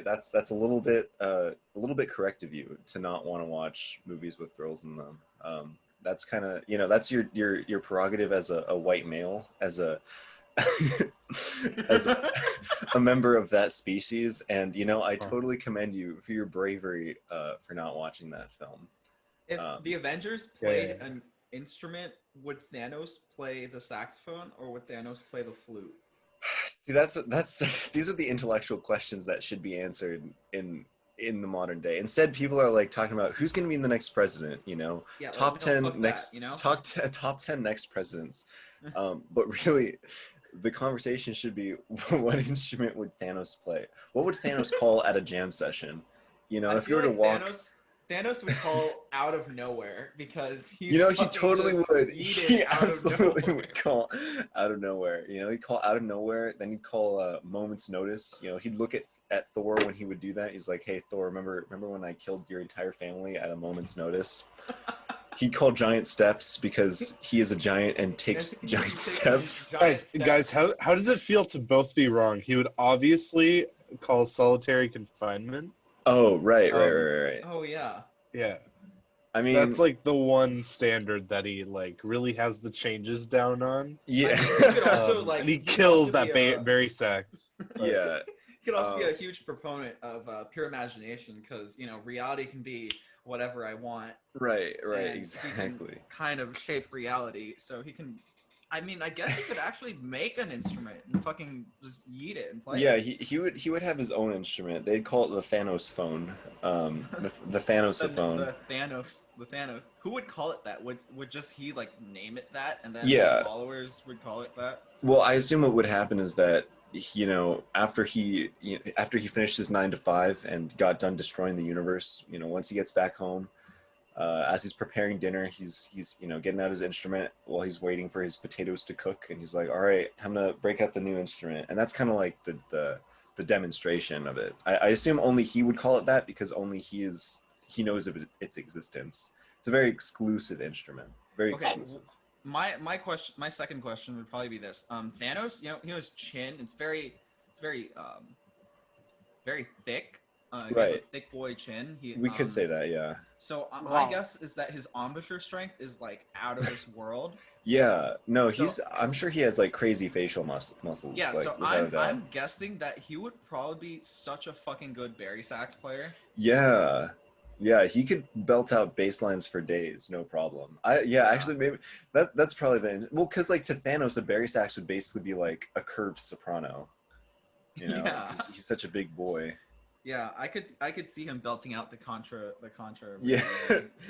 That's a little bit correct of you to not want to watch movies with girls in them. That's kind of, that's your prerogative as a white male, as a as a member of that species, and I totally commend you for your bravery for not watching that film. If the Avengers played an instrument, would Thanos play the saxophone or would Thanos play the flute? See, that's these are the intellectual questions that should be answered in the modern day. Instead, people are like talking about who's going to be the next president. Yeah, top like, no, 10 fuck next that, you know? top 10 next presidents. But really, the conversation should be what instrument would Thanos play? What would Thanos call at a jam session? I If you feel were to like walk. Thanos would call out of nowhere because He totally would. He absolutely would call out of nowhere. He'd call out of nowhere. Then he'd call moment's notice. He'd look at Thor when he would do that. He's like, "Hey, Thor, remember when I killed your entire family at a moment's notice?" He'd call giant steps because he is a giant and takes giant steps. Guys, how does it feel to both be wrong? He would obviously call solitary confinement. Oh, right. Oh, yeah. Yeah. I mean, that's like the one standard that he really has the changes down on. Yeah. He could also and he kills that berry sax. Yeah. He could also be a huge proponent of pure imagination because, reality can be whatever I want. Right, exactly. He can kind of shape reality, so he can. I mean, I guess he could actually make an instrument and fucking just yeet it and play. Yeah, it. he would have his own instrument. They'd call it the Thanos phone. The Thanosophone. The Thanos. Who would call it that? Would just he name it that, and then his followers would call it that? Well, I assume what would happen is that after he finished his 9 to 5 and got done destroying the universe, once he gets back home. As he's preparing dinner, he's getting out his instrument while he's waiting for his potatoes to cook, and he's like, "All right, time to break out the new instrument." And that's kind of like the demonstration of it. I assume only he would call it that because only he knows of its existence. It's a very exclusive instrument. Very exclusive. My second question would probably be this: Thanos, his chin, it's very very thick. He has a thick boy chin. We could say that, yeah. So my guess is that his embouchure strength is out of this world. Yeah, no, I'm sure he has crazy facial muscles. Yeah, so I'm guessing that he would probably be such a fucking good bari sax player. Yeah, he could belt out bass lines for days, no problem. Actually, maybe that's probably because to Thanos, a bari sax would basically be like a curved soprano. Because he's such a big boy. Yeah, I could see him belting out the contra. Yeah,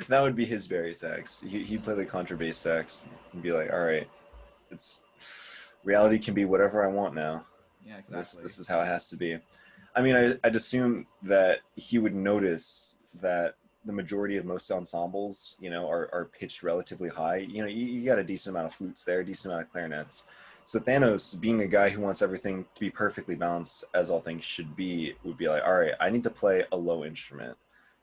that would be his bari sax. He'd play the contrabass sax and be like, "All right, reality can be whatever I want now. Yeah, exactly. This is how it has to be." I mean, I'd assume that he would notice that the majority of most ensembles, are pitched relatively high. You got a decent amount of flutes there, a decent amount of clarinets. So Thanos, being a guy who wants everything to be perfectly balanced as all things should be, would be like, all right, I need to play a low instrument.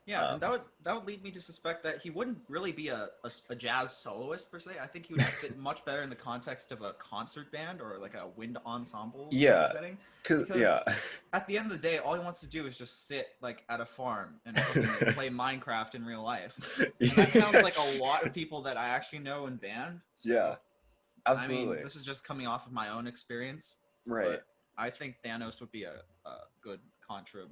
Yeah, and that would lead me to suspect that he wouldn't really be a jazz soloist per se. I think he would fit much better in the context of a concert band or a wind ensemble setting. Because at the end of the day, all he wants to do is just sit at a farm and play Minecraft in real life. And that sounds like a lot of people that I actually know in band. So. Yeah. Absolutely. I mean, this is just coming off of my own experience. Right. But I think Thanos would be a good contra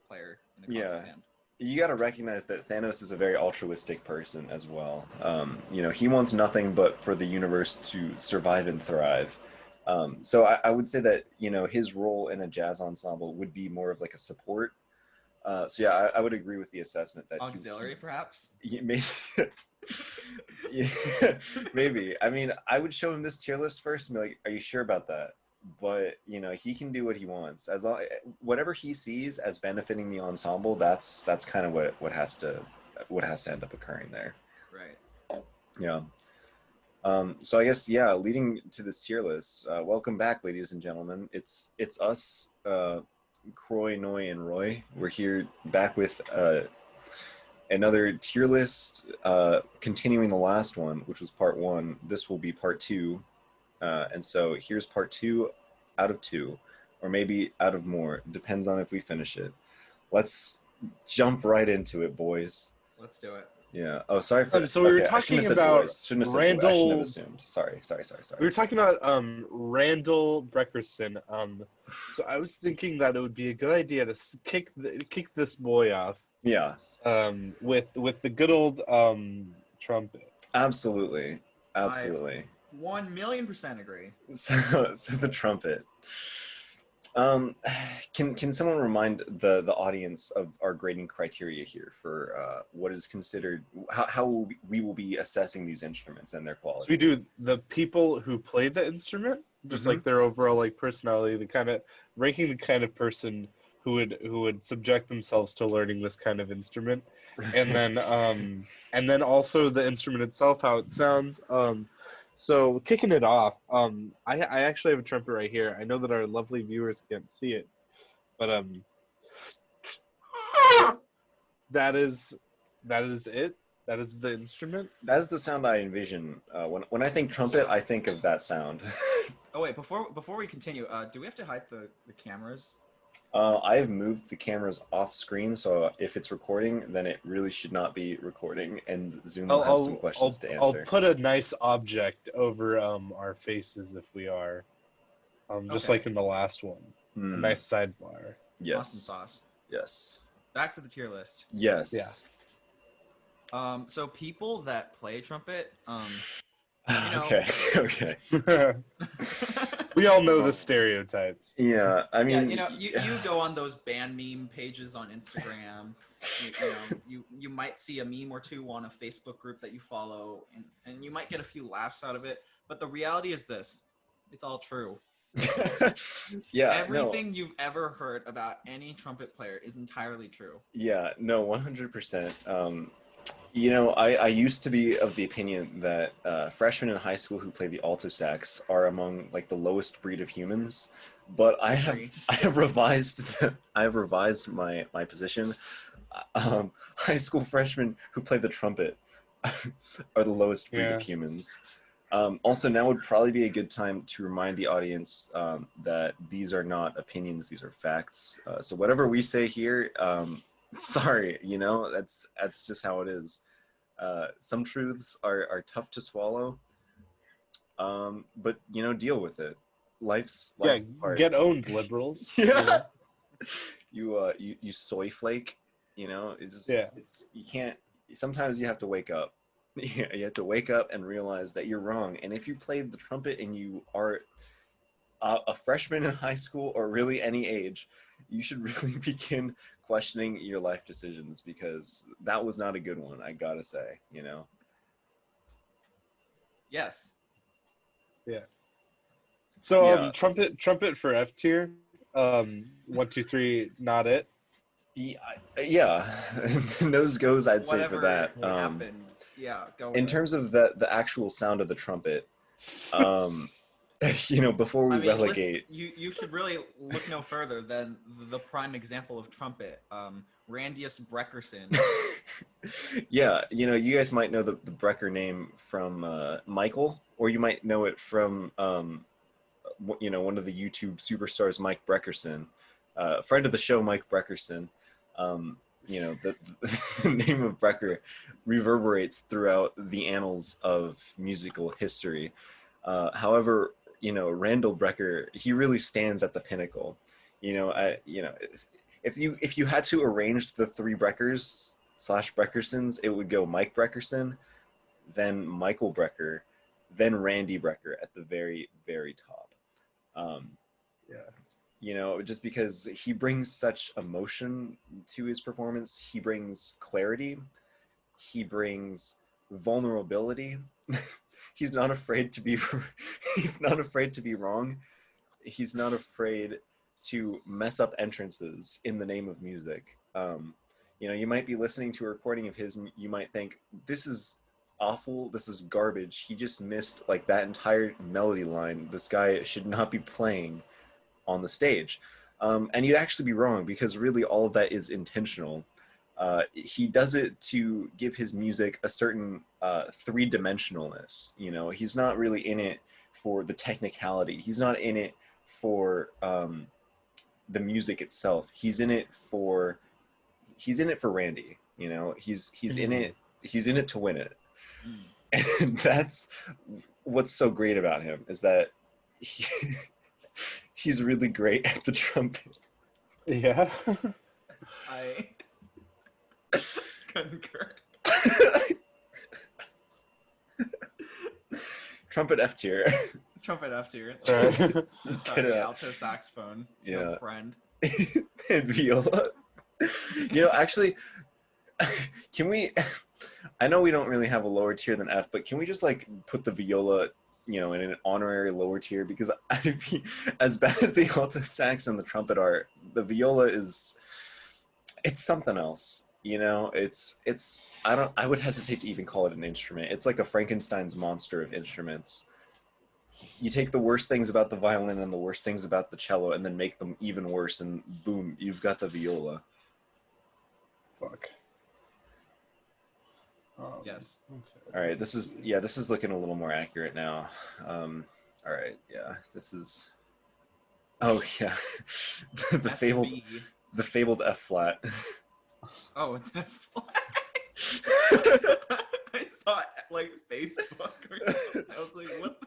player in a contra band. You got to recognize that Thanos is a very altruistic person as well. He wants nothing but for the universe to survive and thrive. So I would say that, his role in a jazz ensemble would be more of a support. I would agree with the assessment that auxiliary, perhaps. Maybe. Yeah, maybe. I mean, I would show him this tier list first and be like, "Are you sure about that?" But he can do what he wants as long whatever he sees as benefiting the ensemble. That's kind of what has to end up occurring there. Right. Yeah. So I guess leading to this tier list. Welcome back, ladies and gentlemen. It's us. Croy, Noy, and Roy. We're here back with another tier list, continuing the last one, which was part 1. This will be part 2. And so here's part 2 out of 2, or maybe out of more. Depends on if we finish it. let's jump right into it, boys. Let's do it. Yeah. Oh, sorry for. So we were talking about Randall. I shouldn't have assumed. Sorry. We were talking about Randall Breckerson. So I was thinking that it would be a good idea to kick this boy off. Yeah. With the good old trumpet. Absolutely. I 1,000,000% agree. So the trumpet. Can someone remind the audience of our grading criteria here for what is considered how we will be assessing these instruments and their quality? So we do the people who play the instrument, just like their overall like personality, the kind of ranking the kind of person who would subject themselves to learning this kind of instrument, and then also the instrument itself, how it sounds. So kicking it off, I actually have a trumpet right here. I know that our lovely viewers can't see it, but that is it. That is the instrument. That is the sound I envision. When I think trumpet, I think of that sound. Oh wait, before we continue, do we have to hide the cameras? I have moved the cameras off screen, so if it's recording, then it really should not be recording, and Zoom will have some questions to answer. I'll put a nice object over our faces if we are, just like in the last one. A nice sidebar. Yes. Awesome sauce. Yes. Back to the tier list. Yes. Yeah. So people that play trumpet, Okay. We all know the stereotypes. Yeah, I mean, you go on those band meme pages on Instagram. You might see a meme or two on a Facebook group that you follow, and you might get a few laughs out of it. But the reality is this: it's all true. Yeah. Everything you've ever heard about any trumpet player is entirely true. Yeah. No. 100%. I used to be of the opinion that freshmen in high school who play the alto sax are among like the lowest breed of humans, but I have revised my position. High school freshmen who play the trumpet are the lowest breed of humans. Also, now would probably be a good time to remind the audience that these are not opinions; these are facts. So whatever we say here. Sorry, that's just how it is. Some truths are tough to swallow, but deal with it. Life's hard. Get owned, liberals. Yeah. You soy flake. It's you can't. Sometimes you have to wake up. You have to wake up and realize that you're wrong. And if you played the trumpet and you are a freshman in high school or really any age, you should really begin questioning your life decisions, because that was not a good one, I gotta say. Yes. Yeah. So trumpet for F tier. 1, 2, 3, not it. Yeah. Nose goes, I'd say, for that. Happened. Yeah. Go. In terms of the actual sound of the trumpet, before we relegate, listen, you should really look no further than the prime example of trumpet, Randius Breckerson. Yeah, you guys might know the Brecker name from Michael, or you might know it from one of the YouTube superstars, Mike Breckerson, friend of the show, Mike Breckerson. The name of Brecker reverberates throughout the annals of musical history. However, Randall Brecker, he really stands at the pinnacle. If you had to arrange the three Breckers / Breckersons, it would go Mike Breckerson, then Michael Brecker, then Randy Brecker at the very, very top. Just because he brings such emotion to his performance, he brings clarity, he brings vulnerability. He's not afraid to be wrong. He's not afraid to mess up entrances in the name of music. You might be listening to a recording of his and you might think, this is awful, this is garbage, he just missed like that entire melody line, this guy should not be playing on the stage. And you'd actually be wrong, because really all of that is intentional. He does it to give his music a certain three-dimensionalness. He's not really in it for the technicality. He's not in it for the music itself. He's in it for he's in it for Randy. You know, he's in it. He's in it to win it. And that's what's so great about him, is that he's really great at the trumpet. Yeah. I concur. Trumpet F tier. Trumpet F tier. Right. I'm sorry, alto saxophone. Yeah. No friend. And viola. You know, actually, can we? I know we don't really have a lower tier than F, but can we just like put the viola, you know, in an honorary lower tier? Because as bad as the alto sax and the trumpet are, the viola it's something else. You know, I would hesitate to even call it an instrument. It's like a Frankenstein's monster of instruments. You take the worst things about the violin and the worst things about the cello and then make them even worse, and boom, you've got the viola. Fuck. Yes. Okay. All right, this is looking a little more accurate now. All right, yeah, this is. Oh yeah, the fabled F flat. Oh, it's F flat. I saw it like Facebook. I was like, what?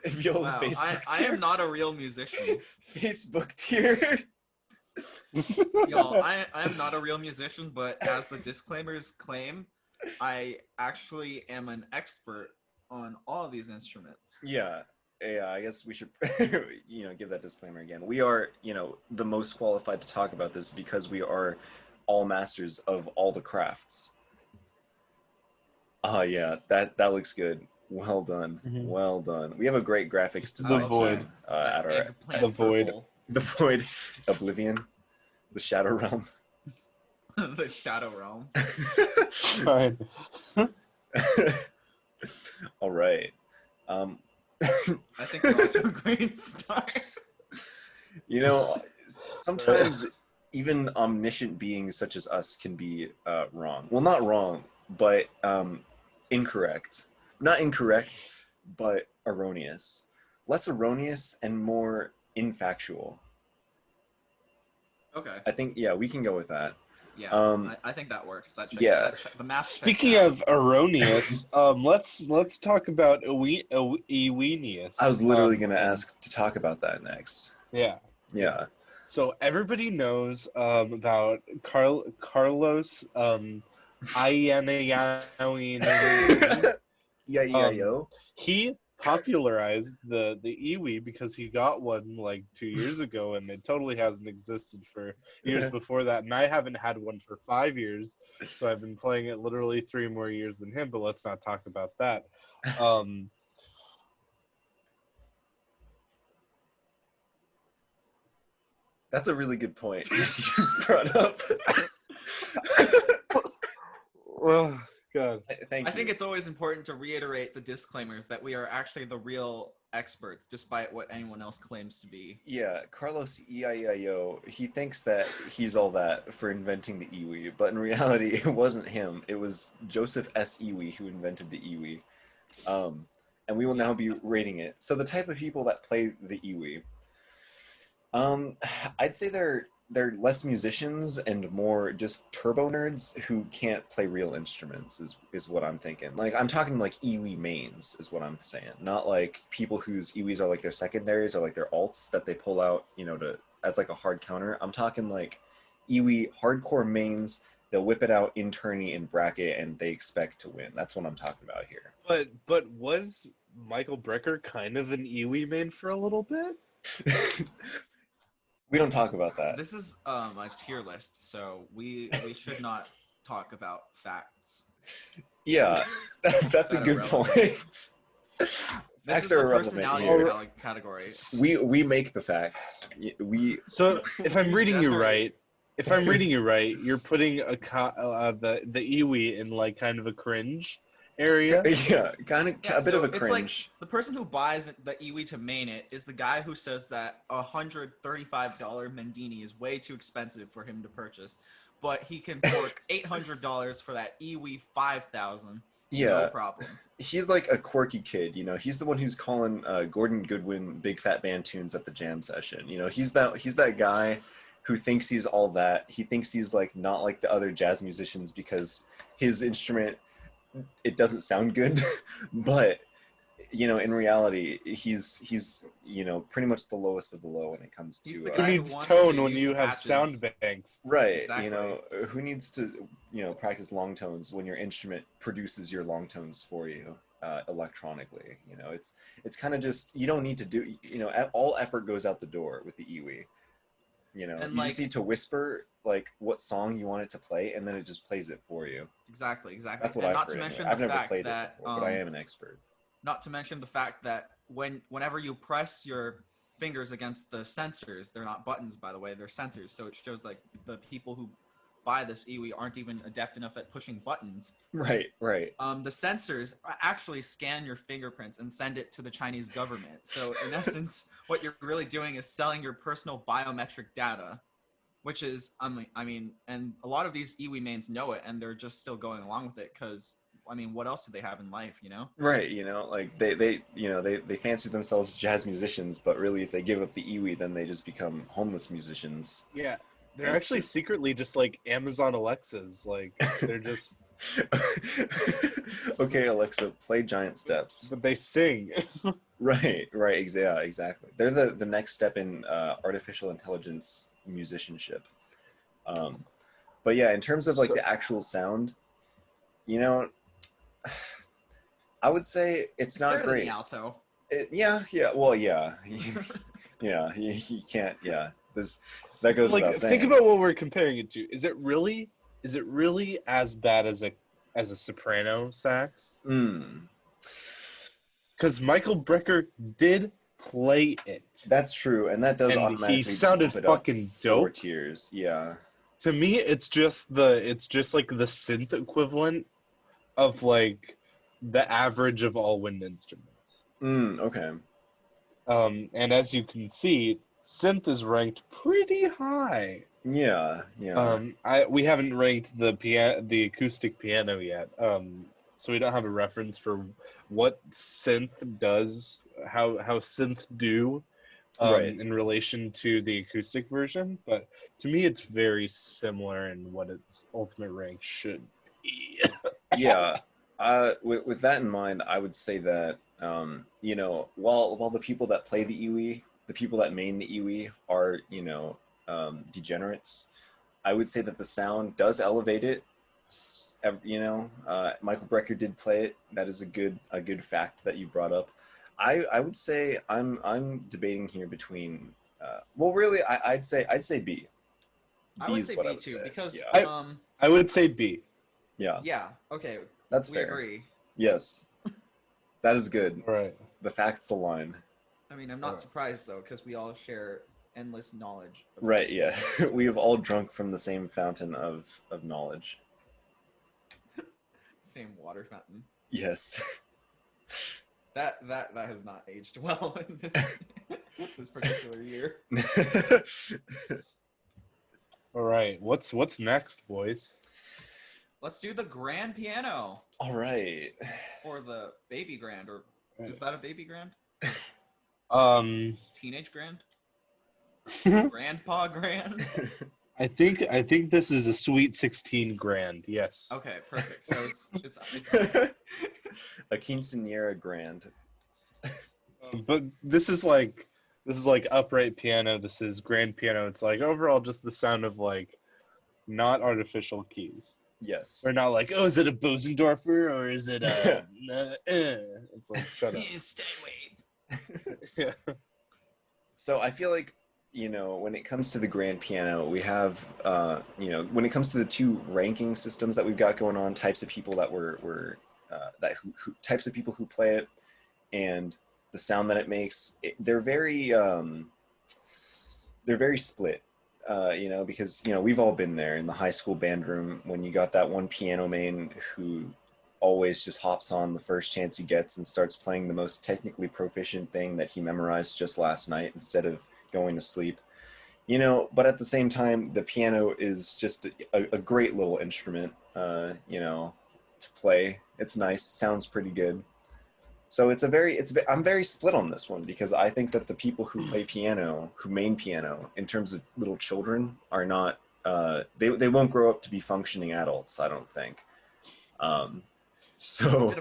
Viola Facebook I am not a real musician. Facebook tier. Y'all, I am not a real musician, but as the disclaimers claim, I actually am an expert on all of these instruments. Yeah, I guess we should, give that disclaimer again. We are, the most qualified to talk about this because we are all masters of all the crafts. Yeah, that looks good. Well done. Mm-hmm. Well done. We have a great graphics design the void. team at our the void. The void, Oblivion, the Shadow Realm. The Shadow Realm. Fine. All right. I think we're off to a great start. Sometimes even omniscient beings such as us can be wrong. Well, not wrong, but incorrect. Not incorrect, but erroneous. Less erroneous and more infactual. Okay. I think, we can go with that. Yeah, I think that works. That checks. Yeah. The math. Speaking of erroneous, let's talk about Ewenius. I was literally going to ask to talk about that next. Yeah. Yeah. So everybody knows about Carlos Yo. He popularized the iwi because he got one like 2 years ago, and it totally hasn't existed for years before that. And I haven't had one for 5 years, so I've been playing it literally 3 more years than him. But let's not talk about that. That's a really good point you brought up. Well, God. I think it's always important to reiterate the disclaimers that we are actually the real experts, despite what anyone else claims to be. Yeah, Carlos E-I-E-I-O, he thinks that he's all that for inventing the iwi, but in reality, it wasn't him. It was Joseph S. Iwi who invented the iwi. And we will now be rating it. So the type of people that play the iwi, I'd say they're less musicians and more just turbo nerds who can't play real instruments is what I'm thinking. Like, I'm talking like iwi mains is what I'm saying. Not like people whose iwis are like their secondaries or like their alts that they pull out, as like a hard counter. I'm talking like iwi hardcore mains. They'll whip it out in tourney in bracket and they expect to win. That's what I'm talking about here. But was Michael Brecker kind of an iwi main for a little bit? We don't talk about that. This is a tier list, so we should not talk about facts. Yeah, that's a good point. This is the personality category. We make the facts. So if I'm reading you right, you're putting the iwi in like kind of a cringe area. Yeah, kind of a bit of a cringe. It's like the person who buys the iwi to main it is the guy who says that $135 Mendini is way too expensive for him to purchase, but he can fork $800 for that iwi 5,000. Yeah, no problem. He's like a quirky kid, He's the one who's calling Gordon Goodwin big fat band tunes at the jam session. He's that guy who thinks he's all that. He thinks he's like not like the other jazz musicians because his instrument, it doesn't sound good, but in reality, he's pretty much the lowest of the low when it comes to who needs tone when you have sound banks, right? Exactly. Who needs to practice long tones when your instrument produces your long tones for you electronically? It's kind of just, you don't need to do, all effort goes out the door with the iwi. You just need to whisper like what song you want it to play, and then it just plays it for you. Exactly. That's what I've heard. I've never played it before, but I am an expert. Not to mention the fact that whenever you press your fingers against the sensors, they're not buttons, by the way, they're sensors. So it shows like the people who buy this iwi aren't even adept enough at pushing buttons. Right. The sensors actually scan your fingerprints and send it to the Chinese government. So in essence, what you're really doing is selling your personal biometric data, which is, and a lot of these iwi mains know it, and they're just still going along with it because, what else do they have in life, Right, like they fancy themselves jazz musicians, but really if they give up the iwi, then they just become homeless musicians. Yeah. They're actually secretly just like Amazon Alexas. Like they're just okay, Alexa, play Giant Steps. But they sing. Right. Yeah, exactly. They're the next step in artificial intelligence musicianship. But yeah, in terms of like the actual sound, I would say it's not great. The alto. Yeah. Well, yeah. Yeah, he can't. Yeah, that goes without saying. Think about what we're comparing it to. Is it really as bad as a soprano sax? Because Michael Brecker did play it. That's true, and that does automatically. He sounded fucking dope. 4 tiers, yeah. To me, it's just like the synth equivalent of like the average of all wind instruments. Okay. And as you can see, synth is ranked pretty high. Yeah. We haven't ranked the acoustic piano yet. So we don't have a reference for what synth does, how synth do in relation to the acoustic version. But to me, it's very similar in what its ultimate rank should be. Yeah. With that in mind, I would say that while the people that play the iwi, the people that main the iwi are degenerates, I would say that the sound does elevate it. Michael Brecker did play it. That is a good fact that you brought up. I would say I'm debating here between really I'd say B. I would say B too, because I would say B. Yeah. Yeah. Okay. That's we fair. Agree. Yes. That is good. Right. The facts align. I'm not surprised though, because we all share endless knowledge. Right. Yeah. We have all drunk from the same fountain of knowledge. Same water fountain. Yes. That has not aged well in this particular year. All right. What's next, boys? Let's do the grand piano. All right. Or the baby grand, or is that a baby grand? Teenage grand? Grandpa grand? I think this is a Sweet 16 grand. Yes. Okay, perfect. So it's a quinceañera grand. But this is like upright piano. This is grand piano. It's like overall just the sound of like not artificial keys. Yes. Or not like, oh, is it a Bosendorfer or is it a It's like, shut up. Stay away. Yeah. So I feel like, when it comes to the grand piano, we have, when it comes to the two ranking systems that we've got going on, types of people that types of people who play it, and the sound that it makes, they're very split. Because we've all been there in the high school band room when you got that one piano main who always just hops on the first chance he gets and starts playing the most technically proficient thing that he memorized just last night instead of going to sleep. But at the same time, the piano is just a great little instrument, to play. It's nice. It sounds pretty good. So I'm very split on this one because I think that the people who play piano, who main piano, in terms of little children, are not they won't grow up to be functioning adults, I don't think. So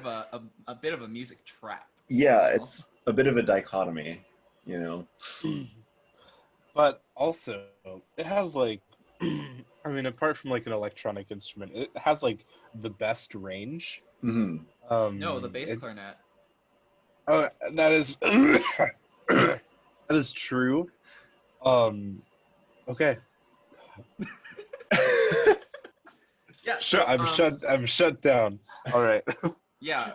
a bit of a music trap. Yeah, it's a bit of a dichotomy, you know. But also, it has like, I mean, apart from like an electronic instrument, it has like the best range. Mm-hmm. No, the bass clarinet. Oh, that is that is true. Okay. Yeah. Sure. I'm shut down. All right. Yeah.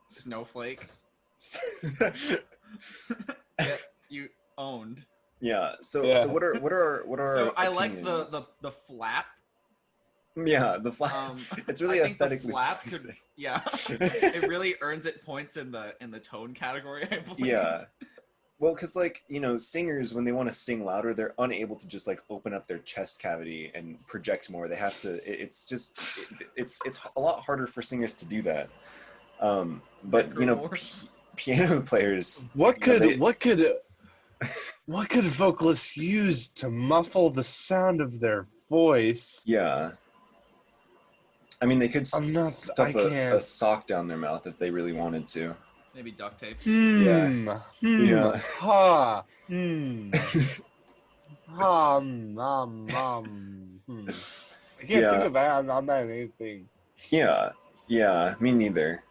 Snowflake. Yeah, you owned. Yeah. So what are So I opinions? like the flap. Yeah, the flap. It's really aesthetically pleasing. Yeah. It really earns it points in the tone category, I believe. Yeah. Well, because like, you know, singers, when they want to sing louder, they're unable to just like open up their chest cavity and project more. They have to. It's a lot harder for singers to do that. But you know, piano players. What could vocalists use to muffle the sound of their voice? Yeah. I mean, they could stuff a sock down their mouth if they really wanted to. Maybe duct tape. Yeah. Ha. I can't think of anything. Yeah. Me neither.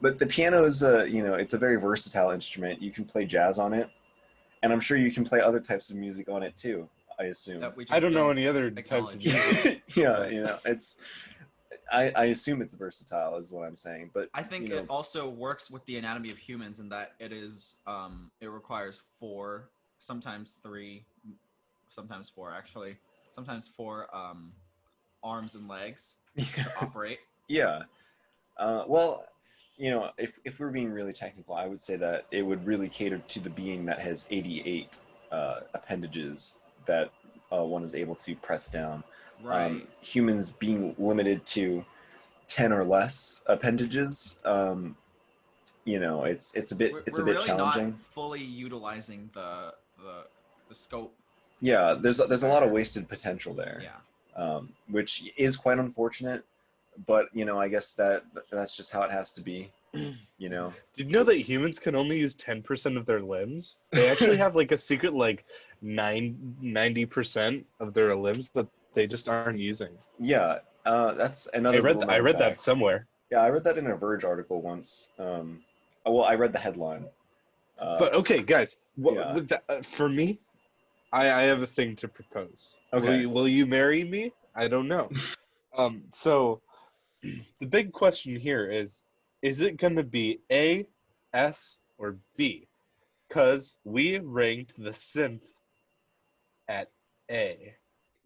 But the piano is it's a very versatile instrument. You can play jazz on it, and I'm sure you can play other types of music on it too. I assume. I don't know any other types of music. Yeah, you know, I assume it's versatile is what I'm saying, but I think it also works with the anatomy of humans in that it requires 4, sometimes 3, sometimes 4 actually, sometimes 4 arms and legs to operate. Yeah. Well, you know, if we're being really technical, I would say that it would really cater to the being that has 88 appendages that one is able to press down. Right. Humans being limited to 10 or less appendages, you know, it's a bit really challenging. Not fully utilizing the scope. Yeah, there's a lot of wasted potential there. Yeah. Which is quite unfortunate, but you know, I guess that's just how it has to be. You know. Did you know that humans can only use 10% of their limbs? They actually have like a secret like 90% of their limbs that they just aren't using. Yeah, that's another. I read that somewhere. Yeah, I read that in a Verge article once. Well, I read the headline. But okay, guys, for me, I have a thing to propose. Okay. Will you marry me? I don't know. So the big question here is it going to be A, S, or B? Because we ranked the synth at A.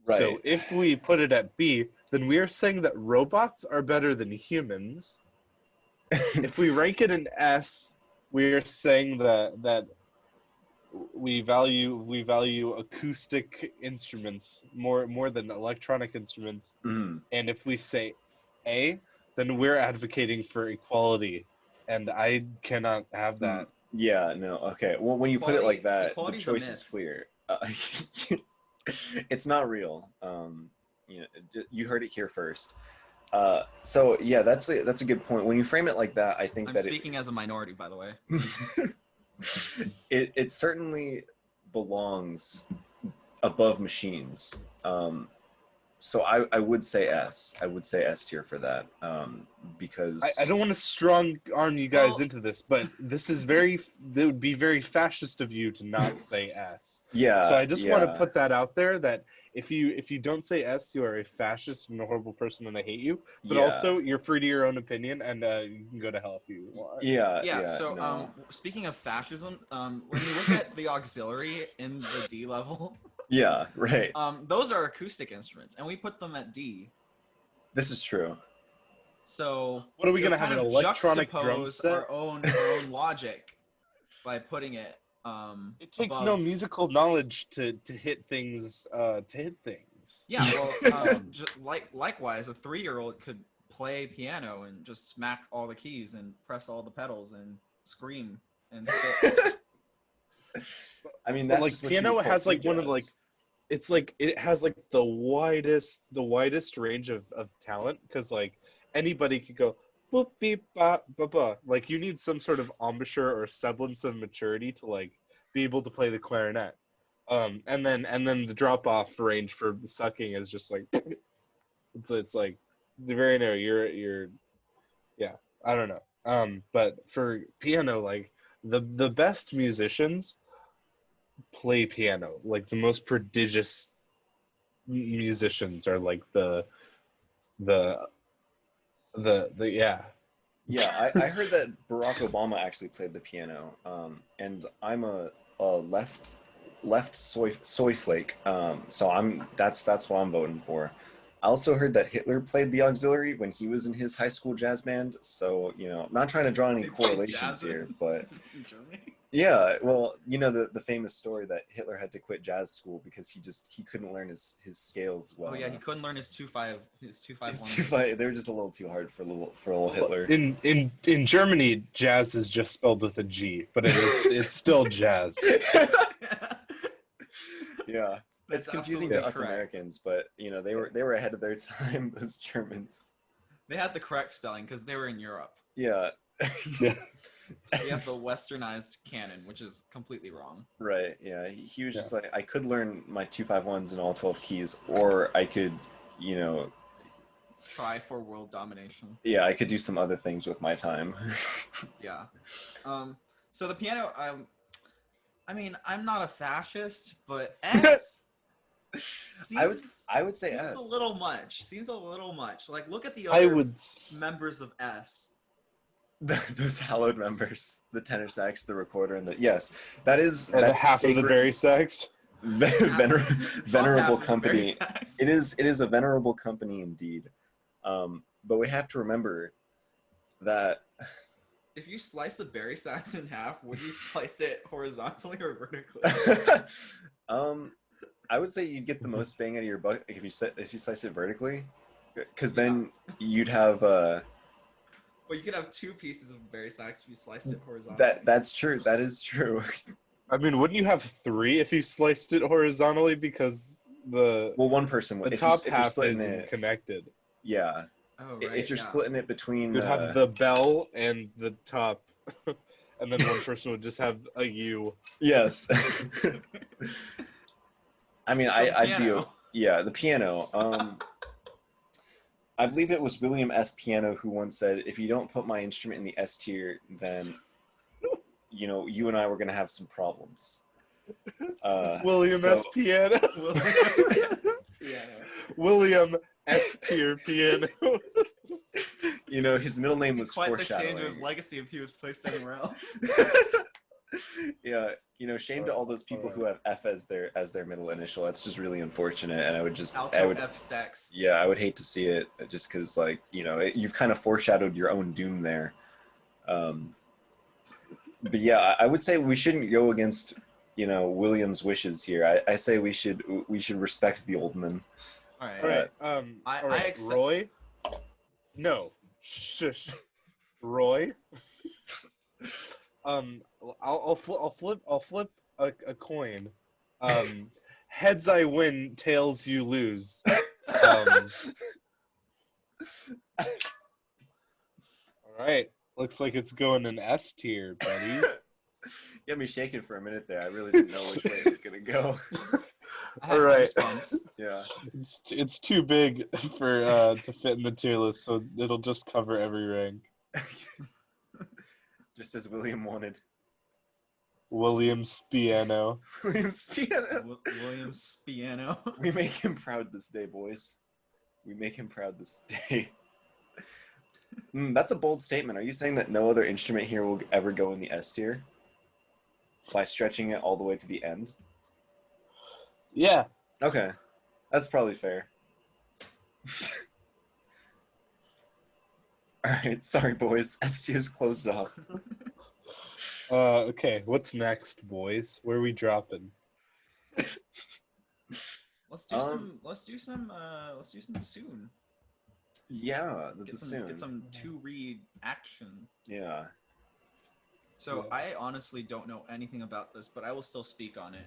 Right. So if we put it at B, then we are saying that robots are better than humans. If we rank it in S, we are saying that we value acoustic instruments more than electronic instruments. Mm. And if we say A, then we're advocating for equality, and I cannot have that. Yeah, no, okay. Well, when you put it like that, the choice is clear. It's not real. You know, you heard it here first. So yeah, that's a good point. When you frame it like that, I think I'm speaking as a minority, by the way. It certainly belongs above machines. So I would say S. I would say S tier for that, because I don't want to strong arm you guys into this, but this is it would be very fascist of you to not say S. Yeah. So I just want to put that out there that if you don't say S, you are a fascist and a horrible person, and I hate you. But also, you're free to your own opinion, and you can go to hell if you want. Yeah. So speaking of fascism, when you look at the auxiliary in the D level. Yeah, right. Those are acoustic instruments, and we put them at D. This is true. So what are we going to have, an electronic drum set? Our own logic by putting it. It takes above. No musical knowledge to hit things. Yeah, well, likewise, a 3-year-old could play piano and just smack all the keys and press all the pedals and scream and I mean, that's like just what piano has like one of jazz. like, it's like it has like the widest range of talent, because like anybody could go boop beep ba ba ba. Like you need some sort of embouchure or semblance of maturity to like be able to play the clarinet. And then the drop off range for sucking is just like it's like the very narrow. You're yeah, I don't know. But for piano, like the best musicians play piano. Like the most prodigious musicians are like the yeah. Yeah, I heard that Barack Obama actually played the piano, and I'm a left soy flake, so that's what I'm voting for. I also heard that Hitler played the auxiliary when he was in his high school jazz band, so I'm not trying to draw any correlations here, but in Germany. yeah, well, the famous story that Hitler had to quit jazz school because he couldn't learn his scales well. Oh yeah, enough. he couldn't learn his 2-5 His 2-5, they were just a little too hard for little Hitler. In Germany, jazz is just spelled with a G, but it's still jazz. Yeah, it's confusing to us Americans, but they were ahead of their time. Those Germans. They had the correct spelling because they were in Europe. Yeah. Yeah. We have the westernized canon, which is completely wrong. Right. Yeah. He was just like, I could learn my 2-5-1s in all 12 keys, or I could, try for world domination. Yeah, I could do some other things with my time. Yeah. So the piano, I mean, I'm not a fascist, but S. I would say seems S. a little much. Seems a little much. Like, look at the other members of S. Those hallowed members, the tenor sax, the recorder, and that is half of the very sax. Venerable company. It is a venerable company indeed. But we have to remember that if you slice the berry sax in half, would you slice it horizontally or vertically? I would say you'd get the most bang out of your buck if you slice it vertically, because then you'd have. Well, you could have 2 pieces of berry sax if you sliced it horizontally. That's true. That is true. I mean, wouldn't you have 3 if you sliced it horizontally, because one person the top half isn't connected. Yeah. Oh, right. If you're splitting it between, you'd have the bell and the top, and then one person would just have a U. Yes. I mean, I'd be the piano. I believe it was William S. Piano who once said, "If you don't put my instrument in the S tier, then you and I were gonna have some problems." William S. Piano. William S. tier piano. His middle name was foreshadowing. Quite the change of his legacy if he was placed anywhere else. Yeah, shame to all those people who have F as their middle initial. That's just really unfortunate, and I would F sex. Yeah, I would hate to see it, just because you've kind of foreshadowed your own doom there. But yeah, I would say we shouldn't go against William's wishes here. I say we should respect the old man. All right. All right. Roy. No. Shush. Roy. I'll flip a coin. Heads I win, tails you lose. All right. Looks like it's going in S tier, buddy. You got me shaking for a minute there. I really didn't know which way it was gonna go. All right. Yeah. It's too big for to fit in the tier list, so it'll just cover every rank. Just as William wanted. William Spiano. William Spiano. William Spiano. We make him proud this day, boys. We make him proud this day. That's a bold statement. Are you saying that no other instrument here will ever go in the S tier? By stretching it all the way to the end? Yeah. Okay. That's probably fair. Alright, sorry boys. S tier's closed off. Okay, what's next, boys? Where are we dropping? Let's do some bassoon. Yeah, the bassoon. Get some two-reed action. Yeah. So I honestly don't know anything about this, but I will still speak on it.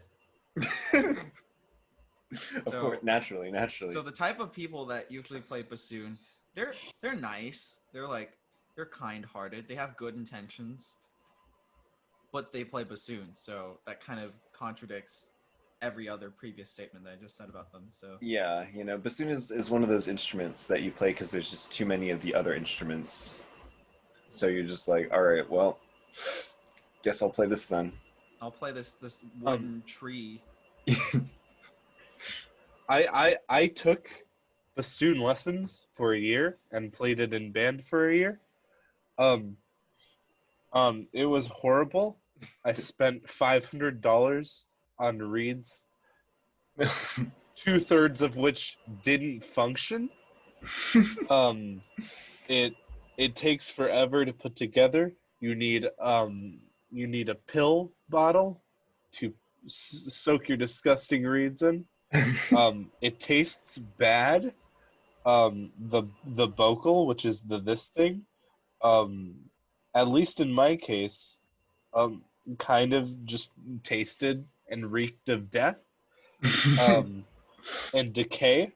Of course, naturally. So the type of people that usually play bassoon, they're nice. They're kind-hearted. They have good intentions, but they play bassoon. So that kind of contradicts every other previous statement that I just said about them. So yeah, bassoon is one of those instruments that you play because there's just too many of the other instruments. So you're just like, all right, well, guess I'll play this then. I'll play this wooden tree. I took bassoon lessons for a year and played it in band for a year. It was horrible. I spent $500 on reeds, 2/3 of which didn't function. It takes forever to put together. You need a pill bottle to soak your disgusting reeds in. It tastes bad. The vocal, which is this thing, at least in my case, kind of just tasted and reeked of death, and decay.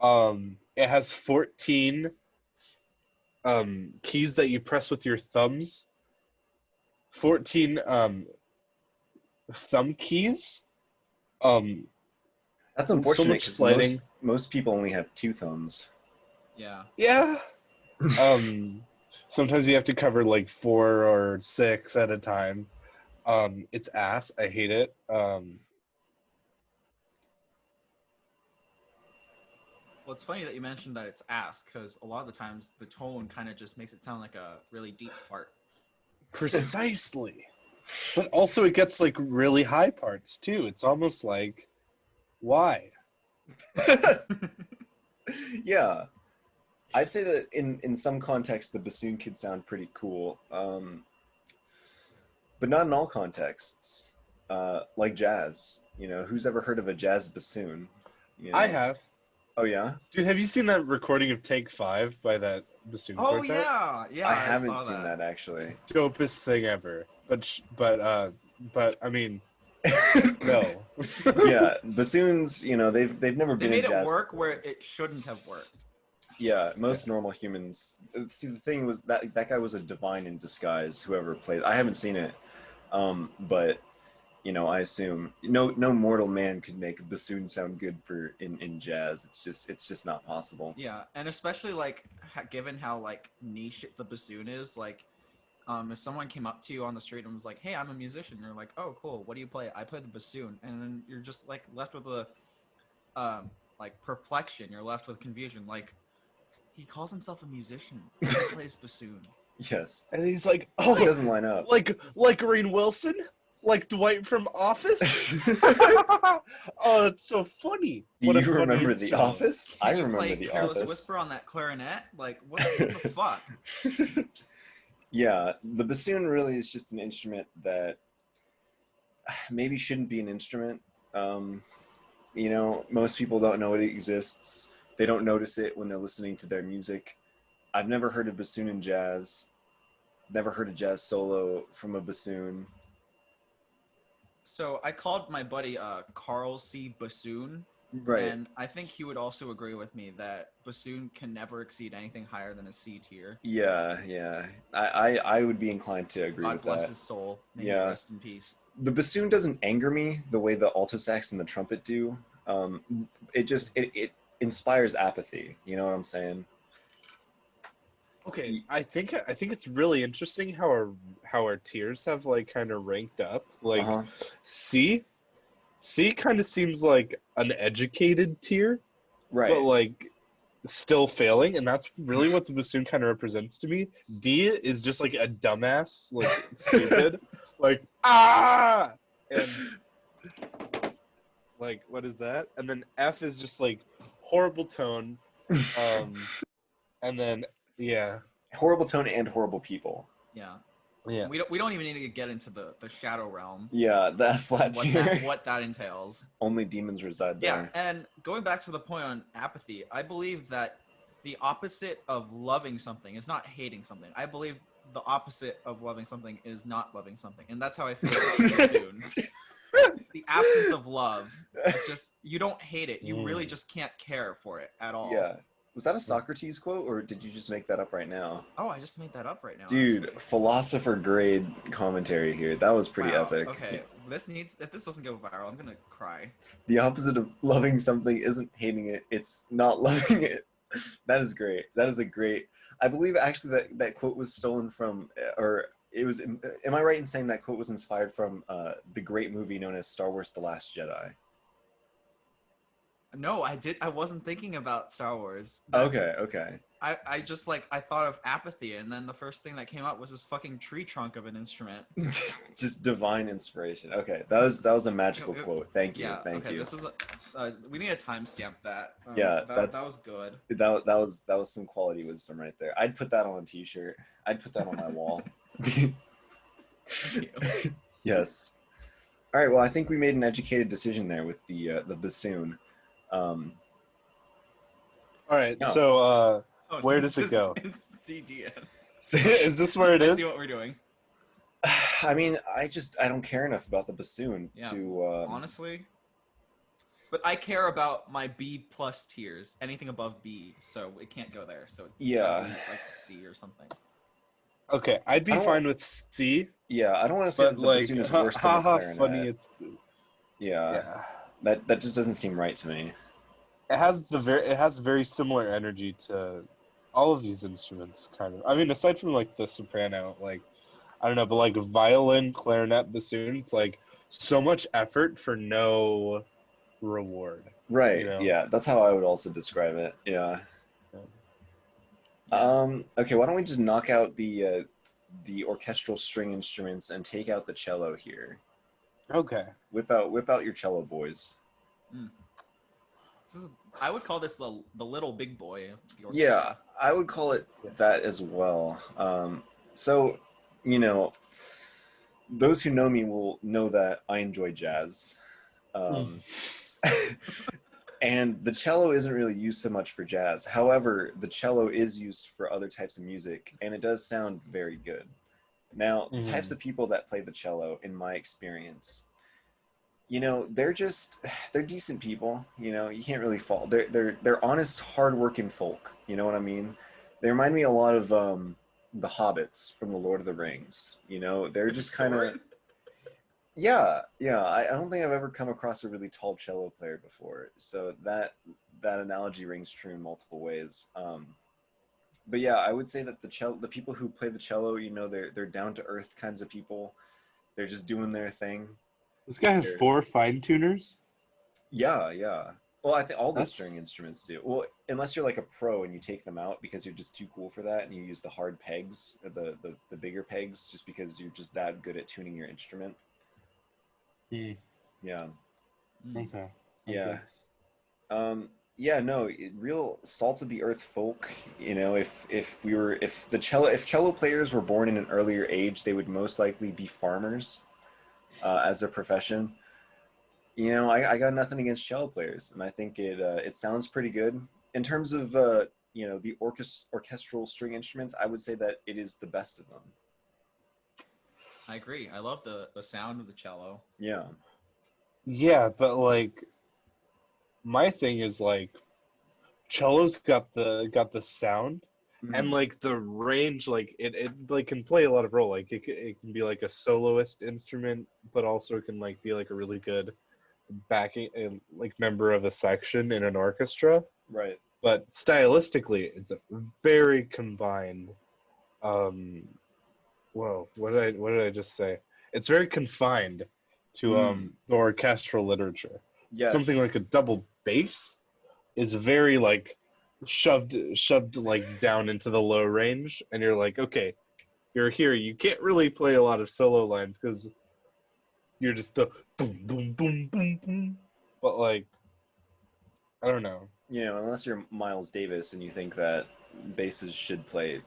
It has 14 keys that you press with your thumbs. 14 thumb keys. That's unfortunate. So much sliding. Most people only have 2 thumbs. Yeah. Yeah. Sometimes you have to cover like 4 or 6 at a time. It's ass. I hate it. Well, it's funny that you mentioned that it's ass, because a lot of the times the tone kind of just makes it sound like a really deep fart. Precisely. But also it gets like really high parts too. It's almost like, why? Yeah. I'd say that in some contexts the bassoon could sound pretty cool, but not in all contexts. Like jazz, who's ever heard of a jazz bassoon? I have. Oh yeah, dude. Have you seen that recording of Take 5 by that bassoon quartet? Yeah. I haven't seen that actually. Dopest thing ever. But I mean, no. Yeah, bassoons. They've never been. They made in jazz it work before. where it shouldn't have worked. Yeah, most normal humans. See, the thing was that guy was a divine in disguise. Whoever played, I haven't seen it, but I assume no mortal man could make a bassoon sound good in jazz. It's just not possible. Yeah, and especially given how niche the bassoon is, if someone came up to you on the street and was like, "Hey, I'm a musician," you're like, "Oh, cool. What do you play?" "I play the bassoon," and then you're just left with a perplexion. You're left with confusion. He calls himself a musician. He plays bassoon. Yes. And he's like, "Oh, it doesn't line up." Like Rainn Wilson, like Dwight from Office. Oh, that's so funny. Do you remember The Office? I remember The Office. Careless Whisper on that clarinet. What the fuck? Yeah, the bassoon really is just an instrument that maybe shouldn't be an instrument. Most people don't know it exists. They don't notice it when they're listening to their music. I've never heard a bassoon in jazz. Never heard a jazz solo from a bassoon. So I called my buddy Carl C. Bassoon. Right. And I think he would also agree with me that bassoon can never exceed anything higher than a C tier. Yeah. I would be inclined to agree with that. God bless his soul. May he rest in peace. The bassoon doesn't anger me the way the alto sax and the trumpet do. It inspires apathy. You know what I'm saying? Okay, I think it's really interesting how our tiers have kind of ranked up. C kind of seems like an educated tier, right? But still failing, and that's really what the bassoon kind of represents to me. D is just a dumbass, stupid, and what is that? And then F is just horrible tone, and then horrible tone and horrible people. Yeah. We don't even need to get into the shadow realm. Yeah, that flat tier. What that entails. Only demons reside there. Yeah, and going back to the point on apathy, I believe that the opposite of loving something is not hating something. I believe the opposite of loving something is not loving something, and that's how I feel about the bassoon. The absence of love. It's just, you don't hate it. You really just can't care for it at all. Yeah. Was that a Socrates quote, or did you just make that up right now? Oh, I just made that up right now. Dude, actually. philosopher grade commentary here. That was pretty epic. Okay, if this doesn't go viral, I'm gonna cry. The opposite of loving something isn't hating it, it's not loving it. That is great. That is a great... I believe actually that quote was stolen from, or it was... Am I right in saying that quote was inspired from the great movie known as Star Wars: The Last Jedi? No, I wasn't thinking about Star Wars. Okay. I just I thought of apathy, and then the first thing that came up was this fucking tree trunk of an instrument. Just divine inspiration. Okay, that was a magical quote. Thank you. Thank you. This is we need to timestamp that. That was good. That was some quality wisdom right there. I'd put that on a t-shirt. I'd put that on my wall. Thank you. Yes. All right. Well, I think we made an educated decision there with the bassoon. All right. No. So where does it go? CDN. Is this where it is? See what we're doing. I mean, I don't care enough about the bassoon to honestly. But I care about my B+ tiers. Anything above B, so it can't go there. So it's gotta be like C or something. Okay, I'd be fine with C. Yeah, I don't want to say that the bassoon is worse than the clarinet. Funny it's. Yeah. That just doesn't seem right to me. It has very similar energy to all of these instruments, kind of. I mean, aside from the soprano, I don't know, but violin, clarinet, bassoon, it's so much effort for no reward. Right. You know? Yeah, that's how I would also describe it. Yeah. Okay, why don't we just knock out the orchestral string instruments and take out the cello here? Okay. Whip out your cello, boys. I would call this the little big boy of the orchestra. Yeah, I would call it that as well. So, those who know me will know that I enjoy jazz. And the cello isn't really used so much for jazz. However, the cello is used for other types of music, and it does sound very good. Now, the types of people that play the cello, in my experience, they're decent people. You can't really fault. They're honest, hardworking folk. You know what I mean? They remind me a lot of the hobbits from the Lord of the Rings. They're just kind of... Yeah. I don't think I've ever come across a really tall cello player before. So that analogy rings true in multiple ways. But yeah, I would say that the people who play the cello, they're down to earth kinds of people. They're just doing their thing. This guy has 4 fine tuners? Yeah. Well, I think all the string instruments do. Well, unless you're a pro and you take them out because you're just too cool for that, and you use the hard pegs, or the bigger pegs, just because you're just that good at tuning your instrument. Yeah. Okay. Yeah. No, real salt of the earth folk. If cello players were born in an earlier age, they would most likely be farmers as their profession. I got nothing against cello players, and I think it sounds pretty good in terms of the orchestral string instruments. I would say that it is the best of them. I agree. I love the sound of the cello. Yeah. Yeah, but my thing is cello's got the sound, and the range, it can play a lot of role. It can be a soloist instrument, but also it can be a really good backing and member of a section in an orchestra. Right. But stylistically, it's a very combined. Whoa, what did I just say? It's very confined to the orchestral literature. Yes. Something like a double bass is very shoved down into the low range, and you're okay, you're here. You can't really play a lot of solo lines because you're just the boom boom boom boom boom. But I don't know. Unless you're Miles Davis and you think that basses should play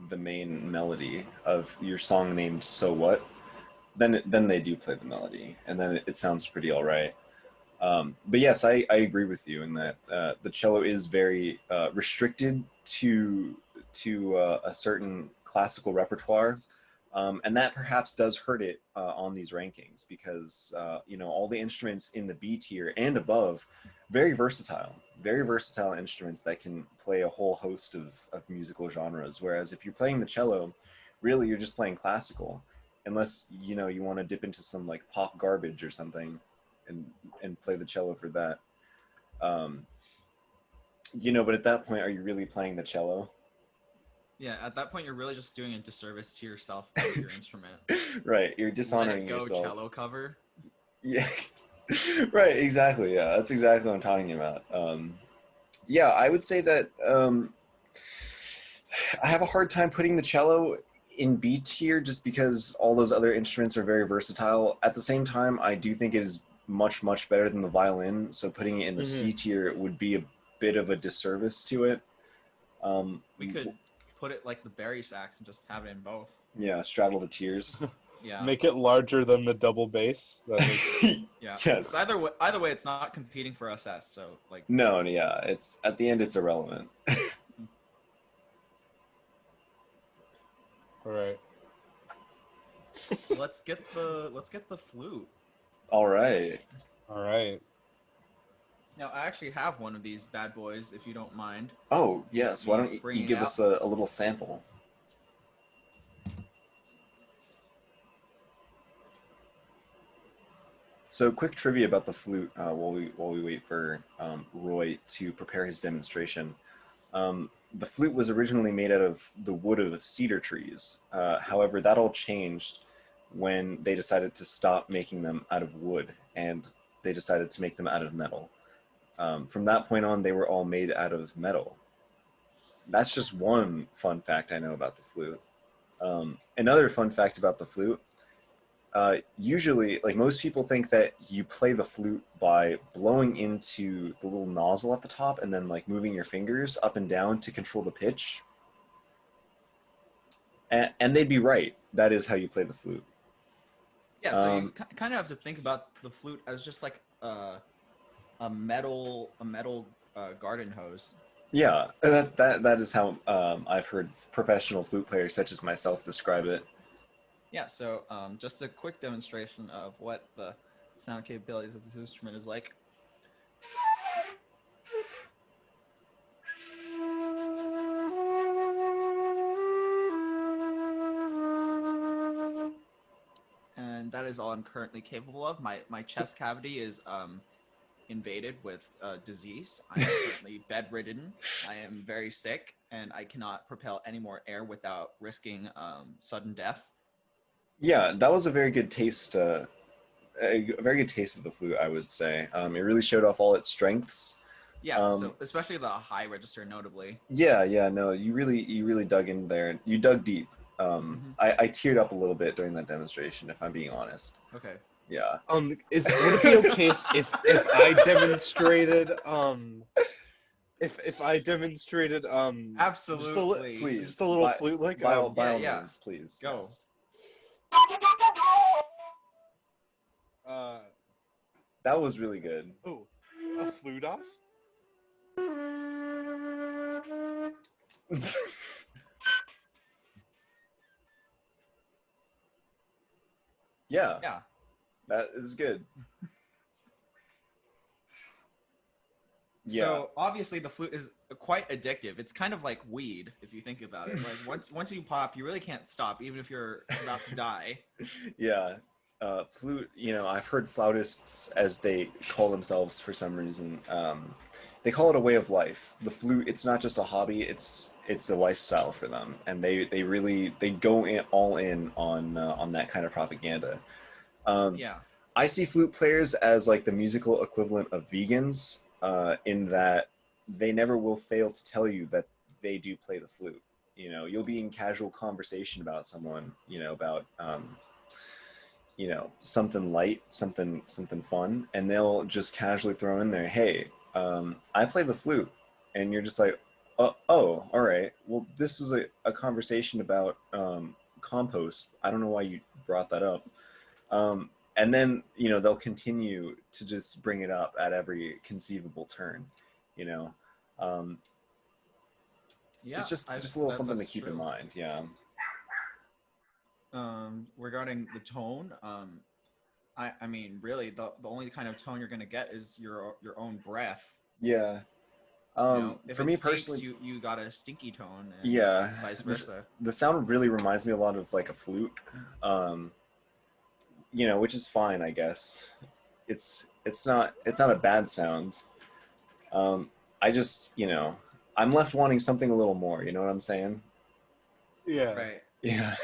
the main melody of your song named So What, then they do play the melody, and then it sounds pretty all right. But yes, I agree with you in that the cello is very restricted to a certain classical repertoire. And that perhaps does hurt it on these rankings because, all the instruments in the B tier and above, very versatile instruments that can play a whole host of musical genres. Whereas if you're playing the cello, really you're just playing classical, unless, you want to dip into some like pop garbage or something and play the cello for that. But at that point, are you really playing the cello? Yeah, at that point, you're really just doing a disservice to yourself and your instrument. Right, you're dishonoring yourself. yourself. Cello cover. Yeah, right, exactly. Yeah, that's exactly what I'm talking about. I would say that I have a hard time putting the cello in B tier just because all those other instruments are very versatile. At the same time, I do think it is much, much better than the violin, so putting it in the C tier would be a bit of a disservice to it. We could put it like the Barry sax and just have it in both. Yeah, straddle the tiers. Yeah. Make it larger than the double bass. Yeah. Yes. Either way, it's not competing for SS. So like. No, yeah, it's at the end, it's irrelevant. All right. Let's get the flute. All right. Now I actually have one of these bad boys, if you don't mind. Oh yes, why don't you give us a little sample? So, quick trivia about the flute while we wait for Roy to prepare his demonstration. The flute was originally made out of the wood of cedar trees. However, that all changed when they decided to stop making them out of wood, and they decided to make them out of metal. From that point on, they were all made out of metal. That's just one fun fact I know about the flute. Another fun fact about the flute, usually, like most people think that you play the flute by blowing into the little nozzle at the top and then like moving your fingers up and down to control the pitch. And they'd be right. That is how you play the flute. Yeah, so you kind of have to think about the flute as just like a metal garden hose. Yeah, that is how I've heard professional flute players such as myself describe it. Yeah, so just a quick demonstration of what the sound capabilities of this instrument is like. And that is all I'm currently capable of. My chest cavity is invaded with disease. I am currently bedridden. I am very sick, and I cannot propel any more air without risking sudden death. Yeah, that was a very good taste. A very good taste of the flute, I would say. It really showed off all its strengths. Yeah, so especially the high register, notably. Yeah, no, you really dug in there. You dug deep. I teared up a little bit during that demonstration, if I'm being honest. Okay. Yeah. Would it be okay if I demonstrated if I demonstrated absolutely just a little flute like by all means, please go. Yes. That was really good. Oh, a flute off? Yeah. Yeah. That is good. Yeah. So obviously the flute is quite addictive. It's kind of like weed if you think about it. Like once you pop, you really can't stop, even if you're about to die. Yeah. Flute, I've heard flautists, as they call themselves for some reason, they call it a way of life. The flute, it's not just a hobby, it's a lifestyle for them. And they go all in on that kind of propaganda. Yeah. I see flute players as like the musical equivalent of vegans, in that they never will fail to tell you that they do play the flute. You'll be in casual conversation about someone, about something light, something fun, and they'll just casually throw in there, hey, I play the flute, and you're just like, oh, all right. Well, this was a conversation about compost. I don't know why you brought that up. And then, they'll continue to just bring it up at every conceivable turn, Yeah, it's just a little something to keep in mind. Yeah. Regarding the tone, I mean, really, the only kind of tone you're gonna get is your own breath. Yeah. If for it me stinks, personally, you got a stinky tone, and yeah, vice versa. the sound really reminds me a lot of like a flute, which is fine, I guess. It's not a bad sound. I just, I'm left wanting something a little more. You know what I'm saying? Yeah. Right. Yeah.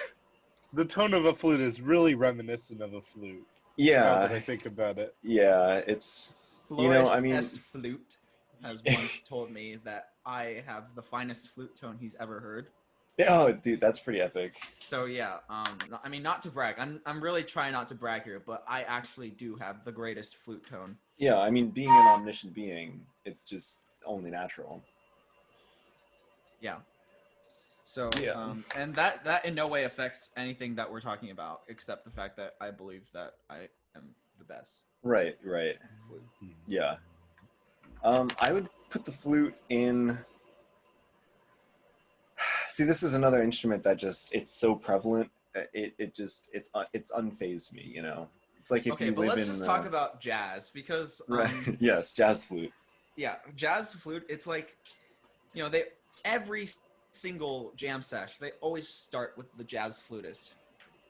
The tone of a flute is really reminiscent of a flute. Yeah. Now that I think about it. Yeah, it's Flores I mean, S. Flute has once told me that I have the finest flute tone he's ever heard. Oh, dude, that's pretty epic. So yeah, I mean, not to brag. I'm really trying not to brag here, but I actually do have the greatest flute tone. Yeah, I mean, being an omniscient being, it's just only natural. Yeah. So, yeah. And that in no way affects anything that we're talking about, except the fact that I believe that I am the best. Right. Flute. Yeah. I would put the flute in. See, this is another instrument that it's so prevalent. It's unfazed me. It's like if you live in. Okay, but let's just talk about jazz because. Right. Yes, jazz flute. Yeah, jazz flute. It's like, they every single jam sesh, they always start with the jazz flutist.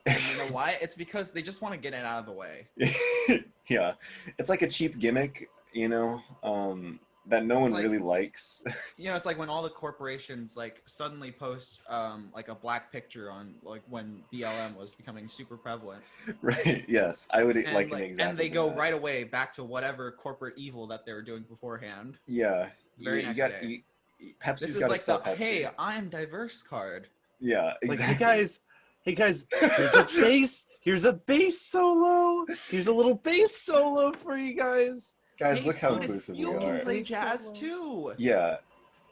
And you know why? It's because they just want to get it out of the way. Yeah, it's like a cheap gimmick, that no one really likes. It's like when all the corporations suddenly post like a black picture on when BLM was becoming super prevalent. Right. Yes, I would like an example. And they go right away back to whatever corporate evil that they were doing beforehand. Yeah. Very next day. Pepsi's this is like the Pepsi. Hey, I'm diverse card. Yeah, exactly. Like, hey guys, here's a bass solo. Here's a little bass solo for you guys. Guys, look how inclusive we are. You can play jazz too. Yeah.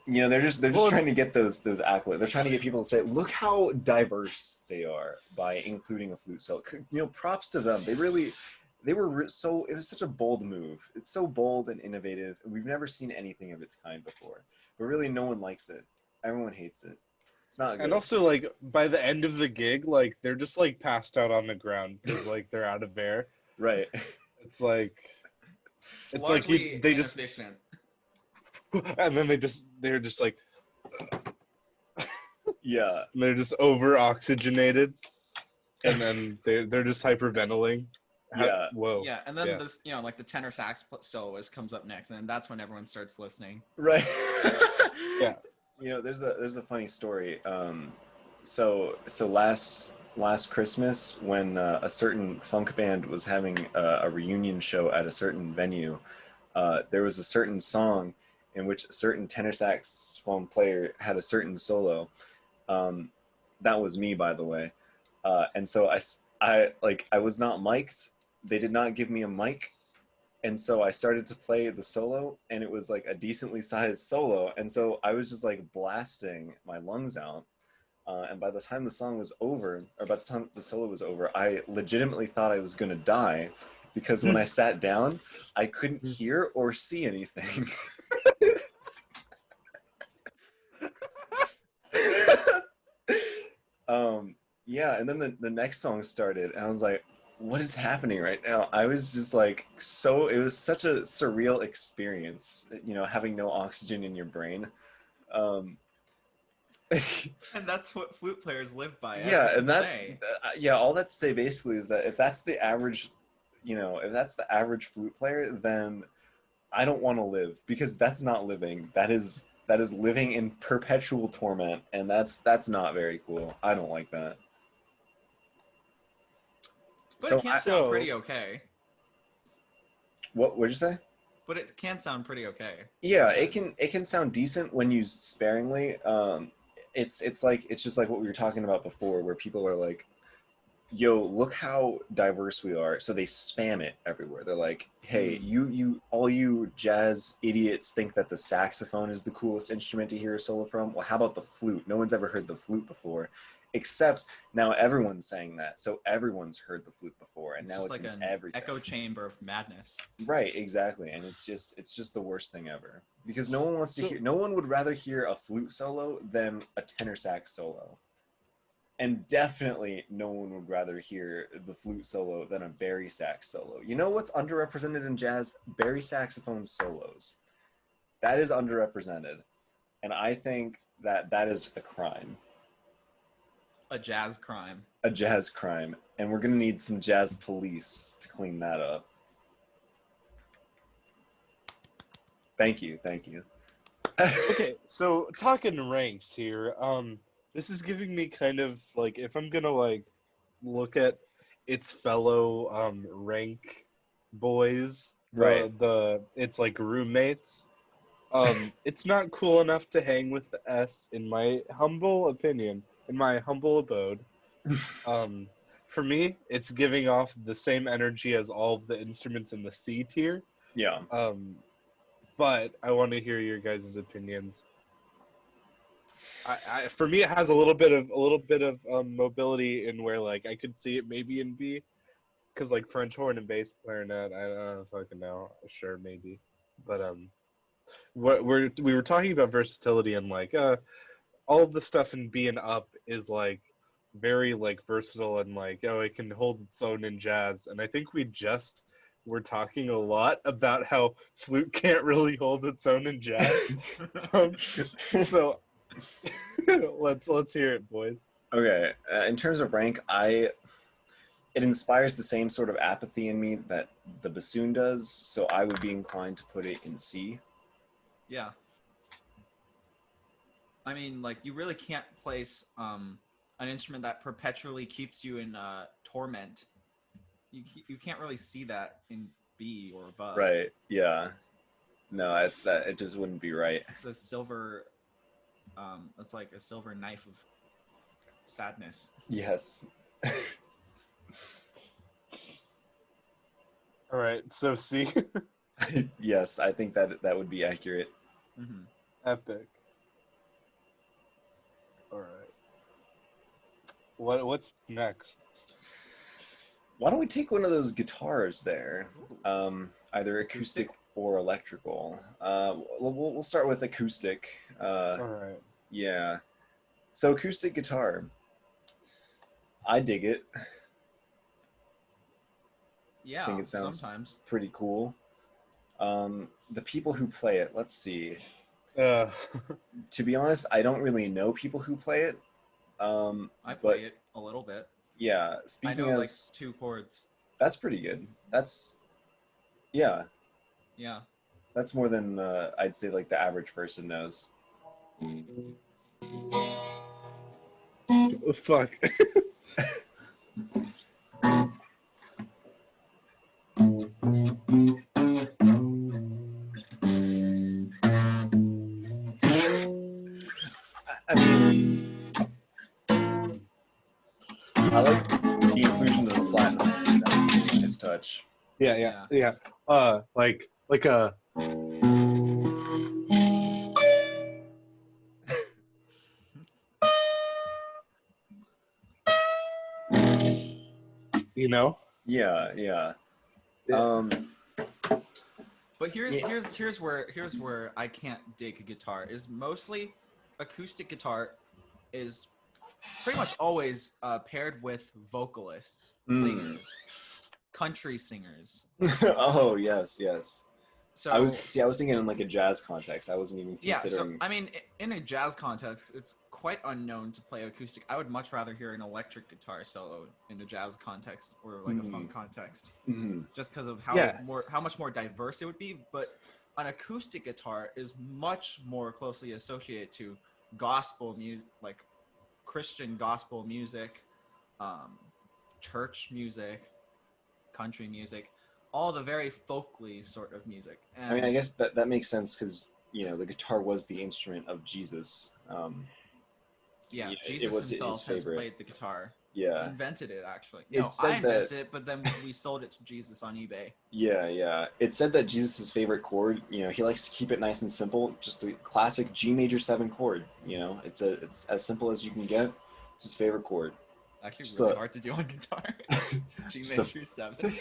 They're just trying to get those accolades. They're trying to get people to say, look how diverse they are by including a flute solo. Props to them. It was such a bold move. It's so bold and innovative. We've never seen anything of its kind before. But really, no one likes it. Everyone hates it. It's not good. And also, by the end of the gig, they're just, passed out on the ground because, they're out of air. Right. It's like... It's like they just... And then they're just like... Yeah. They're just over-oxygenated. And then they're just hyperventilating. Yeah. Whoa. Yeah, and then this, the tenor sax soloist comes up next, and that's when everyone starts listening. Right. Yeah. There's a funny story. So last Christmas, when a certain funk band was having a reunion show at a certain venue, there was a certain song in which a certain tenor saxophone player had a certain solo. That was me, by the way. And so I was not mic'd. They did not give me a mic. And so I started to play the solo, and it was a decently sized solo. And so I was just blasting my lungs out. And by the time the song was over, or by the time the solo was over, I legitimately thought I was going to die, because when I sat down, I couldn't hear or see anything. Yeah, and then the next song started, and I was like, what is happening right now? I was just it was such a surreal experience, having no oxygen in your brain. And that's what flute players live by. Yeah, and that's all that to say basically is that if that's the average, if that's the average flute player, then I don't want to live, because that's not living. That is living in perpetual torment, and that's not very cool. I don't like that. But it can sound pretty okay. What'd you say? But it can sound pretty okay. Yeah, it can sound decent when used sparingly. It's just like what we were talking about before, where people are yo, look how diverse we are. So they spam it everywhere. They're like, hey, you all you jazz idiots think that the saxophone is the coolest instrument to hear a solo from. Well, how about the flute? No one's ever heard the flute before, except now everyone's saying that. So everyone's heard the flute before, and It's now just it's like in an everything. echo chamber of madness. Right, exactly. And it's just the worst thing ever. Because no one wants to hear, no one would rather hear a flute solo than a tenor sax solo. And definitely no one would rather hear the flute solo than a bari sax solo. You know what's underrepresented in jazz? Bari saxophone solos. That is underrepresented. And I think that that is a crime. A jazz crime. A jazz crime. And we're going to need some jazz police to clean that up. Thank you. Okay, so talking ranks here. This is giving me kind of like, if I'm gonna like look at its fellow rank boys, Right. it's like roommates. It's not cool enough to hang with the S, in my humble opinion, in my humble abode. For me, it's giving off the same energy as all of the instruments in the C tier. Yeah. But I want to hear your guys' opinions. For me, it has a little bit of mobility in where like I could see it maybe in B, because like French horn and bass clarinet, I don't fucking know, sure maybe, but we were talking about versatility and like all of the stuff in B and up is like very like versatile and like it can hold its own in jazz, and I think we're talking a lot about how flute can't really hold its own in jazz. So let's hear it, boys. Okay. In terms of rank, it inspires the same sort of apathy in me that the bassoon does, so I would be inclined to put it in C. Yeah. I mean, like, you really can't place an instrument that perpetually keeps you in torment. You can't really see that in B or above. Right. Yeah. No, it's that. It just wouldn't be right. The silver, it's like a silver knife of sadness. Yes. All right, so C. Yes, I think that would be accurate. Mm-hmm. Epic. All right. What's next? Why don't we take one of those guitars there? Either acoustic or electrical. We'll start with acoustic. All right. Yeah. So acoustic guitar. I dig it. Yeah, I think it sounds sometimes pretty cool. The people who play it, let's see. To be honest, I don't really know people who play it. I play it a little bit. Yeah, I know like 2 chords. That's pretty good. Yeah. That's more than I'd say like the average person knows. Oh, fuck. I mean, I like the inclusion of the flat note. That's a nice touch. Yeah. Like a. You know? Yeah. But here's where I can't dig a guitar. Is mostly acoustic guitar is pretty much always paired with vocalists, singers, country singers. Oh yes. So I was thinking in like a jazz context. I wasn't even considering. Yeah, so I mean, in a jazz context, it's quite unknown to play acoustic. I would much rather hear an electric guitar solo in a jazz context or like a funk context, just because of how much more diverse it would be. But an acoustic guitar is much more closely associated to gospel music, like Christian gospel music, church music, country music. All the very folkly sort of music. And I mean, I guess that makes sense because the guitar was the instrument of Jesus. Yeah, Jesus himself has played the guitar. Yeah. He invented it, actually. No, I invented it, but then we sold it to Jesus on eBay. Yeah. It said that Jesus' favorite chord, he likes to keep it nice and simple, just a classic G major 7 chord. It's as simple as you can get. It's his favorite chord. Actually, just really hard to do on guitar. G major 7.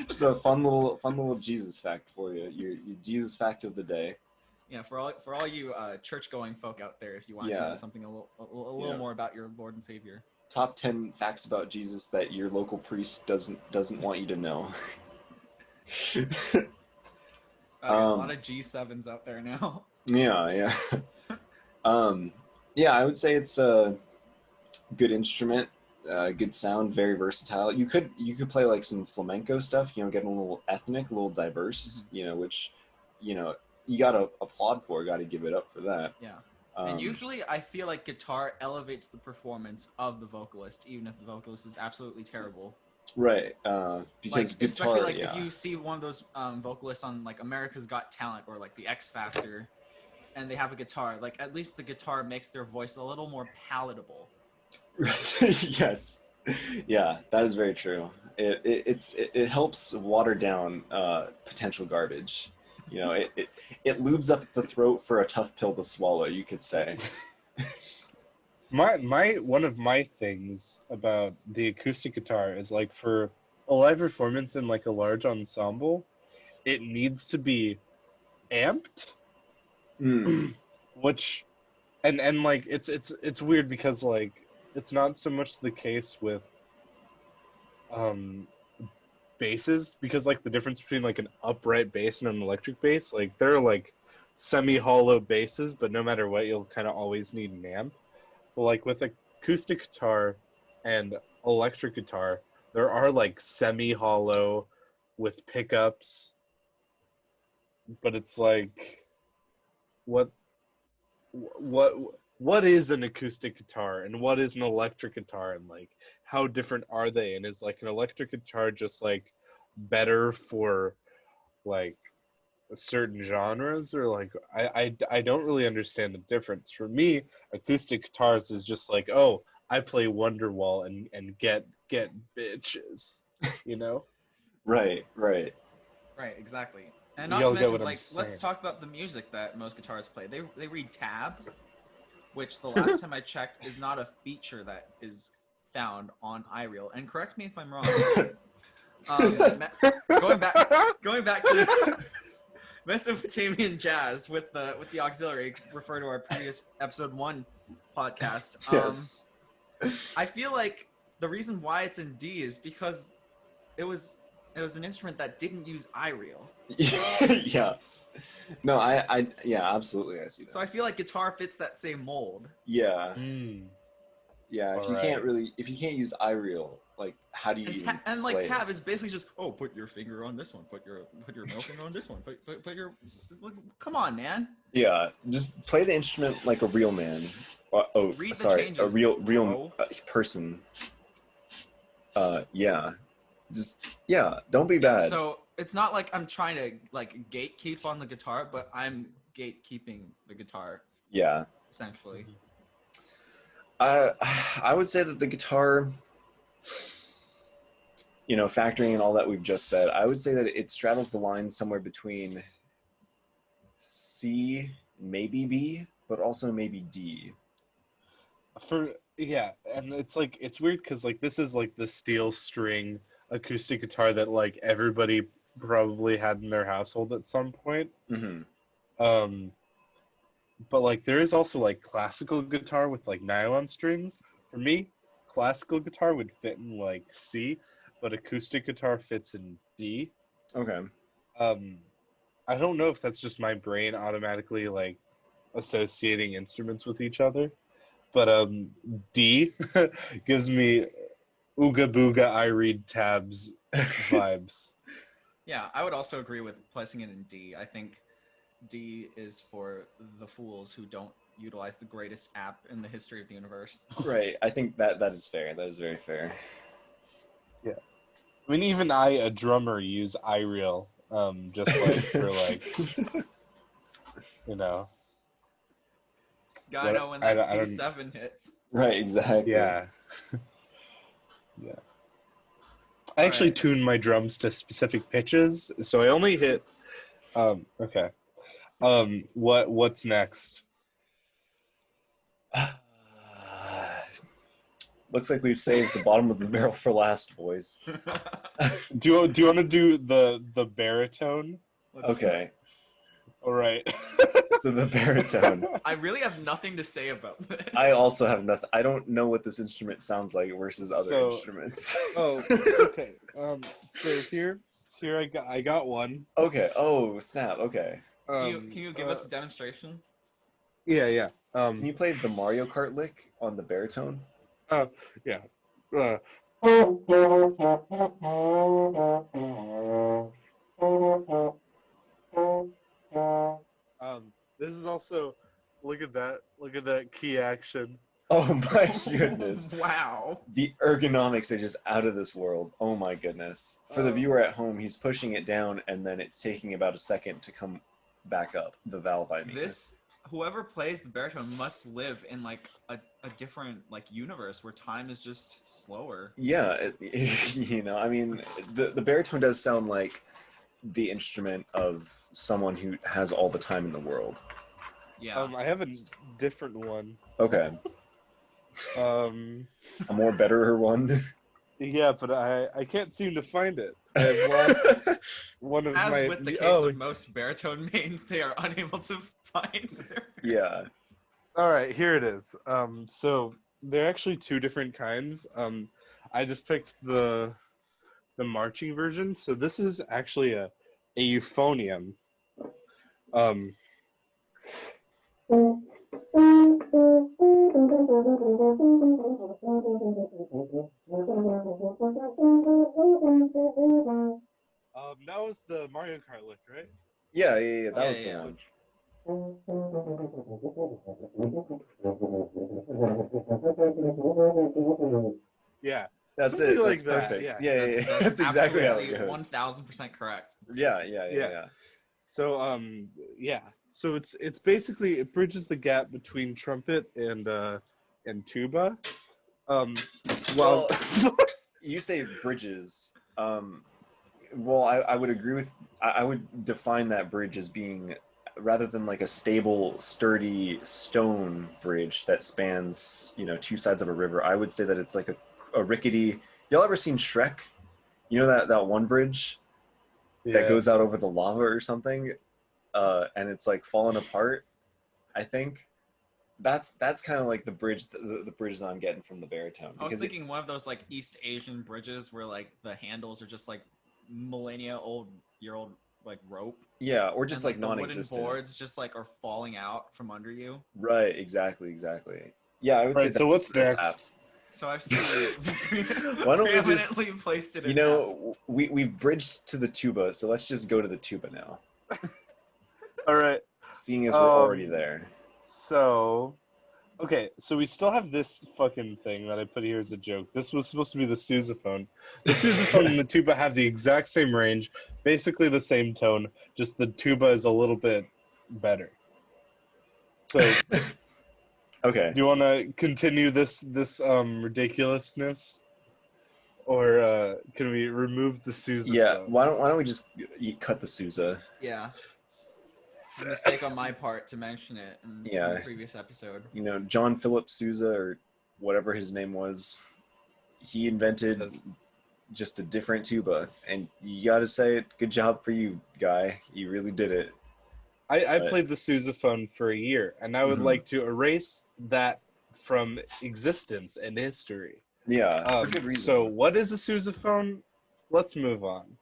Just a fun little Jesus fact for you. Your Jesus fact of the day. Yeah, for all you church-going folk out there, if you want to know something a little more about your Lord and Savior. Top 10 facts about Jesus that your local priest doesn't want you to know. A lot of G7s out there now. Yeah. I would say it's a good instrument, good sound, very versatile. You could play like some flamenco stuff, getting a little ethnic, a little diverse, which, you gotta applaud for, gotta give it up for that. Yeah. And usually I feel like guitar elevates the performance of the vocalist, even if the vocalist is absolutely terrible. Right. Because guitar, especially like if you see one of those vocalists on like America's Got Talent or like the X Factor, and they have a guitar, like at least the guitar makes their voice a little more palatable. Yes. Yeah, that is very true. It helps water down potential garbage. It lubes up the throat for a tough pill to swallow, you could say. One of my things about the acoustic guitar is like for a live performance in like a large ensemble, it needs to be amped. Which and like it's weird because like it's not so much the case with basses, because like the difference between like an upright bass and an electric bass, like they're like semi-hollow basses, but no matter what you'll kind of always need an amp. But like with acoustic guitar and electric guitar, there are like semi-hollow with pickups, but it's like what is an acoustic guitar and what is an electric guitar, and like how different are they, and is like an electric guitar just like better for like certain genres, or like I don't really understand the difference. For me, acoustic guitars is just like, oh, I play Wonderwall and get bitches, Right, exactly. And not to mention, like, let's talk about the music that most guitarists play. They read tab, which the last time I checked is not a feature that is found on iReal. And correct me if I'm wrong. Going back to Mesopotamian jazz with the auxiliary, refer to our previous episode 1 podcast. Yes. I feel like the reason why it's in D is because it was an instrument that didn't use iReal. Yeah. No, I absolutely, I see that. So I feel like guitar fits that same mold. Yeah. Yeah, if you can't use iReal, like how do you and like tab is basically just put your finger on this one, put your middle finger on this one, put your come on, man. Yeah, just play the instrument like a real man. A real person. Don't be bad. So it's not like I'm trying to like gatekeep on the guitar, but I'm gatekeeping the guitar. Yeah. Essentially. I would say that the guitar, factoring in all that we've just said, I would say that it straddles the line somewhere between C, maybe B, but also maybe D. And it's like, it's weird because like this is like the steel string acoustic guitar that like everybody probably had in their household at some point. Mm-hmm. But like there is also like classical guitar with like nylon strings. For me, classical guitar would fit in like C, but acoustic guitar fits in D. Okay. I don't know if that's just my brain automatically like associating instruments with each other, but D gives me ooga booga I read tabs vibes. Yeah, I would also agree with placing it in D. I think D is for the fools who don't utilize the greatest app in the history of the universe. Right. I think that is fair. That is very fair. Yeah. I mean, even I, a drummer, use iReal, just like for like, Gotta know when that C7 hits. Right, exactly. Yeah. Yeah. I actually tuned my drums to specific pitches, so I only hit. Okay. What's next? Looks like we've saved the bottom of the barrel for last, boys. Do you want to do the baritone? Okay. All right. So the baritone. I really have nothing to say about this. I also have nothing. I don't know what this instrument sounds like versus other instruments. Oh, okay. So here I got one. Okay. Oh, snap. Okay. Can you give us a demonstration? Yeah. Can you play the Mario Kart lick on the baritone? Yeah. This is also look at that key action. Oh my goodness. Wow. The ergonomics are just out of this world. Oh my goodness. For the viewer at home, he's pushing it down and then it's taking about a second to come back up. The valve, I mean. Whoever plays the baritone must live in like a different like universe where time is just slower. Yeah, I mean, the baritone does sound like the instrument of someone who has all the time in the world. Yeah. I have a different one. Okay. A more betterer one. Yeah, but I can't seem to find it. I've lost one of As with the case of most baritone mains, they are unable to find their Yeah. All right, here it is. So there are actually two different kinds. I just picked the marching version. So this is actually a euphonium. That was the Mario Kart lick, right? Yeah, that was the one. Yeah. That's it. That's perfect. Yeah. That's exactly how it goes. 1000% correct. Yeah. So So it's basically it bridges the gap between trumpet and tuba. Well, you say bridges. Well, I would agree with. I would define that bridge as being, rather than like a stable, sturdy stone bridge that spans, two sides of a river, I would say that it's like a rickety. Y'all ever seen Shrek? You know that one bridge that goes out over the lava or something, and it's like falling apart. I think that's kind of like the bridge that I'm getting from the baritone. I was thinking one of those like East Asian bridges where like the handles are just like millennia-old like rope. Yeah, or just and, like non-existent. The wooden boards just like are falling out from under you. Right, exactly. Yeah, I would say that's, so what's next? Apt. So I've seen it. Why don't we just placed it we've bridged to the tuba, so let's just go to the tuba now. All right. Seeing as we're already there. So we still have this fucking thing that I put here as a joke. This was supposed to be the sousaphone. The sousaphone and the tuba have the exact same range, basically the same tone, just the tuba is a little bit better. So, okay. Do you want to continue this ridiculousness, or can we remove the sousaphone? Yeah. Why don't we just cut the sousa? Yeah. A mistake on my part to mention it in the previous episode. John Philip Sousa, or whatever his name was, he invented just a different tuba, and you gotta say it. Good job for you, guy. You really did it. I played the sousaphone for a year, and I would like to erase that from existence and history. Yeah, for good reason. So what is a sousaphone? Let's move on.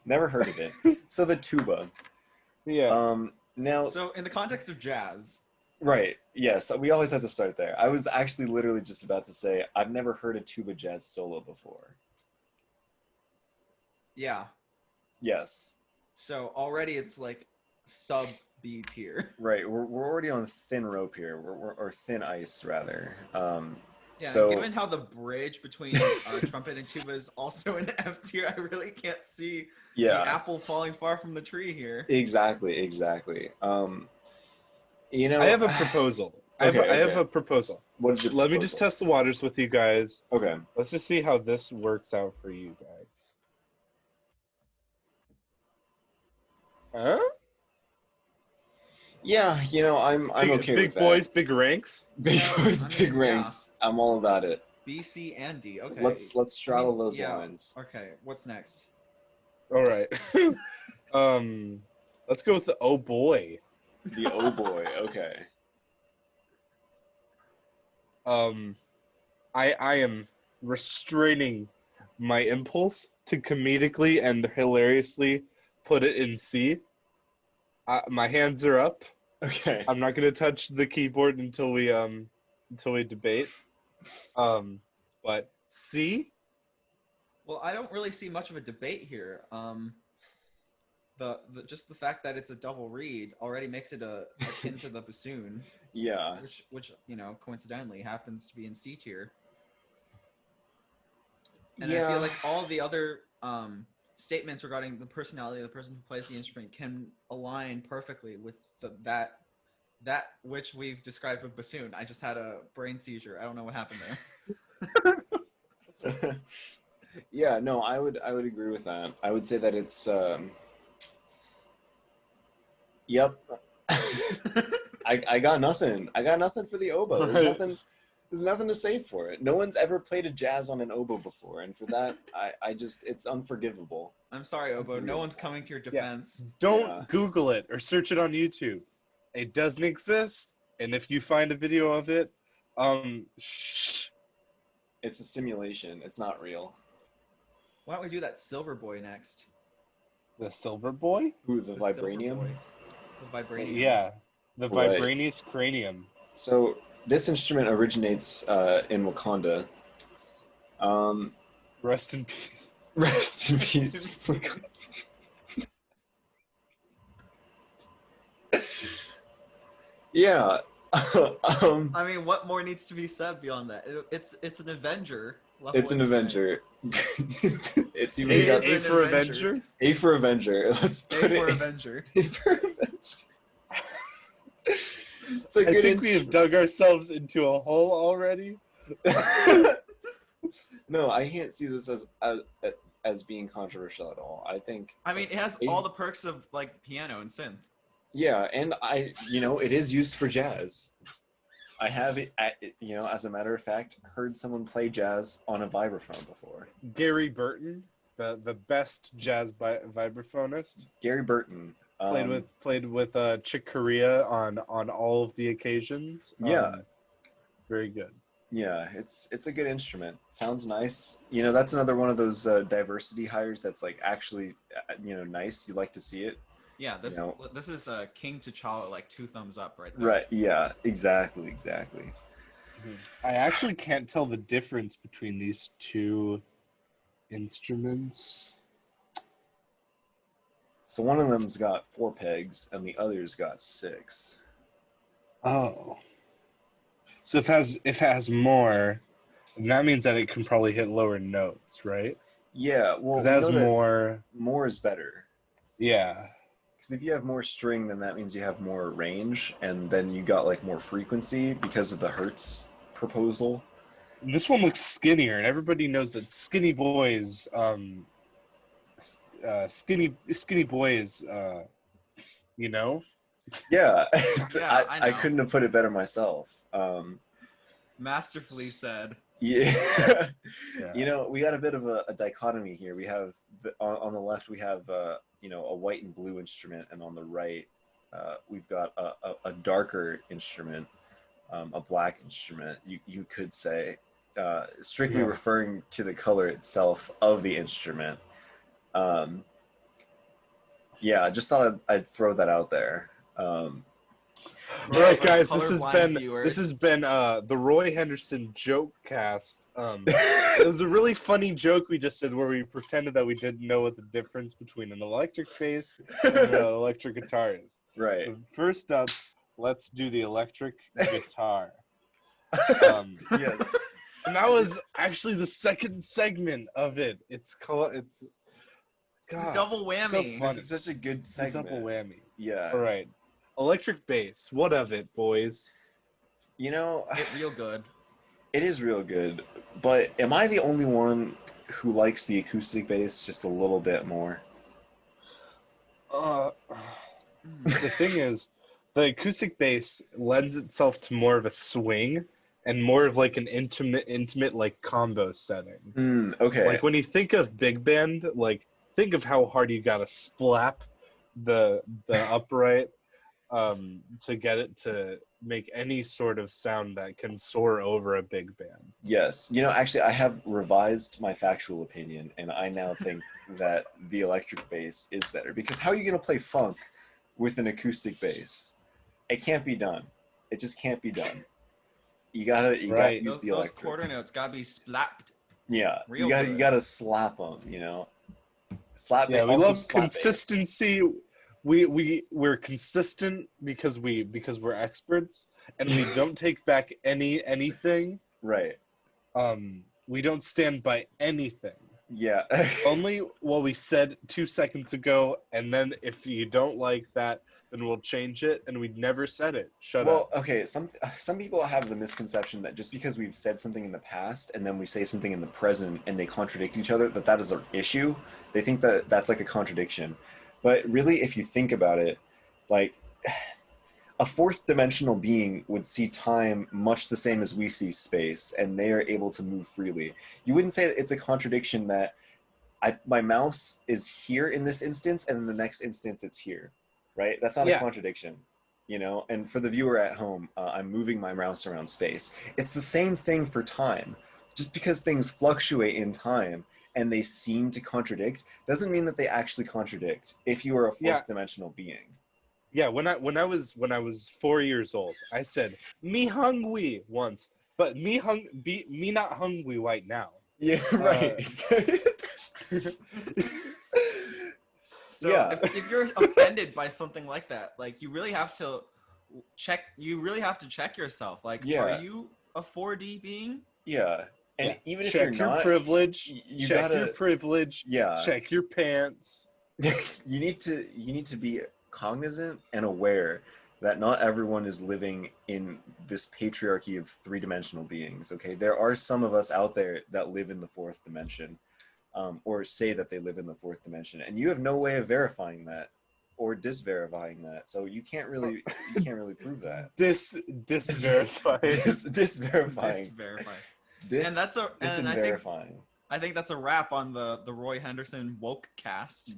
Never heard of it. So the tuba. Yeah. Now. So in the context of jazz. Right. Yes. We always have to start there. I was actually literally just about to say I've never heard a tuba jazz solo before. Yeah. Yes. So already it's like sub B tier. Right. We're already on thin rope here. Or thin ice rather. Yeah, so, given how the bridge between trumpet and tuba is also an F tier, I really can't see the apple falling far from the tree here. Exactly. You know, I have a proposal. I have a proposal. Let me just test the waters with you guys. Okay. Let's just see how this works out for you guys. Huh? Yeah, you know, I'm okay with that. Big boys, big ranks. Big boys, big ranks. Yeah. I'm all about it. B, C, and D. Okay. Let's straddle those lines. Okay. What's next? All right. Let's go with the oh boy. The oh boy. Okay. I am restraining my impulse to comedically and hilariously put it in C. My hands are up. Okay. I'm not gonna touch the keyboard until we debate. But C. Well, I don't really see much of a debate here. Just the fact that it's a double read already makes it akin to the bassoon. Yeah. Which you know, coincidentally happens to be in C tier. And yeah. I feel like all the other statements regarding the personality of the person who plays the instrument can align perfectly with that which we've described with bassoon. I just had a brain seizure. I don't know what happened there. Yeah, no, I would agree with that. I would say that it's yep. I got nothing. I got nothing for the oboe. There's nothing to say for it. No one's ever played a jazz on an oboe before, and for that, I just, it's unforgivable. I'm sorry, oboe. No one's coming to your defense. Yeah. Don't Google it or search it on YouTube. It doesn't exist, and if you find a video of it, shh. It's a simulation. It's not real. Why don't we do that silver boy next? The silver boy? Ooh, the vibranium? The vibranium. Yeah, the vibranius cranium. So this instrument originates in Wakanda. Rest in peace. Rest in peace. Yeah. I mean, what more needs to be said beyond that? It's an Avenger. It's an Avenger. It's even A for Avenger. A for Avenger. Let's put it. Avenger. A for Avenger. It's a good I think we have dug ourselves into a hole already. No, I can't see this as being controversial at all. I think. I mean, it has all the perks of like piano and synth. Yeah, and it is used for jazz. I have, as a matter of fact, heard someone play jazz on a vibraphone before. Gary Burton, the best jazz vibraphonist. Gary Burton played with Chick Corea on all of the occasions. Yeah, very good. Yeah, it's a good instrument. Sounds nice. That's another one of those diversity hires that's like actually nice. You like to see it. Yeah, this is King T'Challa, like 2 thumbs up right there. Right, yeah, exactly. I actually can't tell the difference between these two instruments. So one of them's got 4 pegs and the other's got 6. Oh. So if it has more, that means that it can probably hit lower notes, right? Yeah, well, because it has more. More is better. Yeah. Because if you have more string, then that means you have more range, and then you got like more frequency because of the hertz proposal. This one looks skinnier, and everybody knows that skinny boys, skinny boys, Yeah, yeah, I couldn't have put it better myself. Masterfully said. Yeah. We got a bit of a dichotomy here. We have on the left we have a white and blue instrument, and on the right we've got a darker instrument, a black instrument. You could say, strictly referring to the color itself of the instrument. I just thought I'd throw that out there. All right, guys, this has been the Roy Henderson joke cast. It was a really funny joke we just did where we pretended that we didn't know what the difference between an electric bass and an electric guitar is. Right. So first up, let's do the electric guitar. Yes. And that was actually the second segment of it. It's God, it's a double whammy. So this is such a good segment. Double whammy. Yeah. All right. electric bass. What of it, boys? You know, It's real good. It is real good, but am I the only one who likes the acoustic bass just a little bit more? The thing is, the acoustic bass lends itself to more of a swing and more of like an intimate like combo setting. Okay. Like when you think of big band, like think of how hard you gotta splap the upright to get it to make any sort of sound that can soar over a big band. Yes. You know, actually, I have revised my factual opinion, and I now think that the electric bass is better. Because how are you going to play funk with an acoustic bass? It can't be done. It just can't be done. You gotta use the electric. Those quarter notes gotta be slapped. Yeah, you gotta slap them. You know, slap. Yeah, we love consistency. We're consistent because we're experts, and we don't take back anything. Right. We don't stand by anything. Yeah. Only what we said 2 seconds ago, and then if you don't like that, then we'll change it, and we never said it. Shut up. Well, okay, some people have the misconception that just because we've said something in the past and then we say something in the present and they contradict each other, that is an issue. They think that that's like a contradiction. But really, if you think about it, like a fourth dimensional being would see time much the same as we see space, and they are able to move freely. You wouldn't say it's a contradiction that my mouse is here in this instance, and in the next instance it's here, right? That's not a contradiction, you know? And for the viewer at home, I'm moving my mouse around space. It's the same thing for time. Just because things fluctuate in time and they seem to contradict doesn't mean that they actually contradict if you are a fourth dimensional being. Yeah, when I was 4 years old, I said "me hungry" once, but me not hungry right now. Yeah, right. So if you're offended by something like that, like you really have to check yourself. Like, are you a 4D being? Yeah. And even if check you're not, privilege, you check gotta, your privilege. Yeah. Check your pants. You need to be cognizant and aware that not everyone is living in this patriarchy of three-dimensional beings. Okay, there are some of us out there that live in the fourth dimension, or say that they live in the fourth dimension, and you have no way of verifying that or disverifying that. So you can't really prove that. Disverifying. Disverifying. I think that's a wrap on the Roy Henderson woke cast.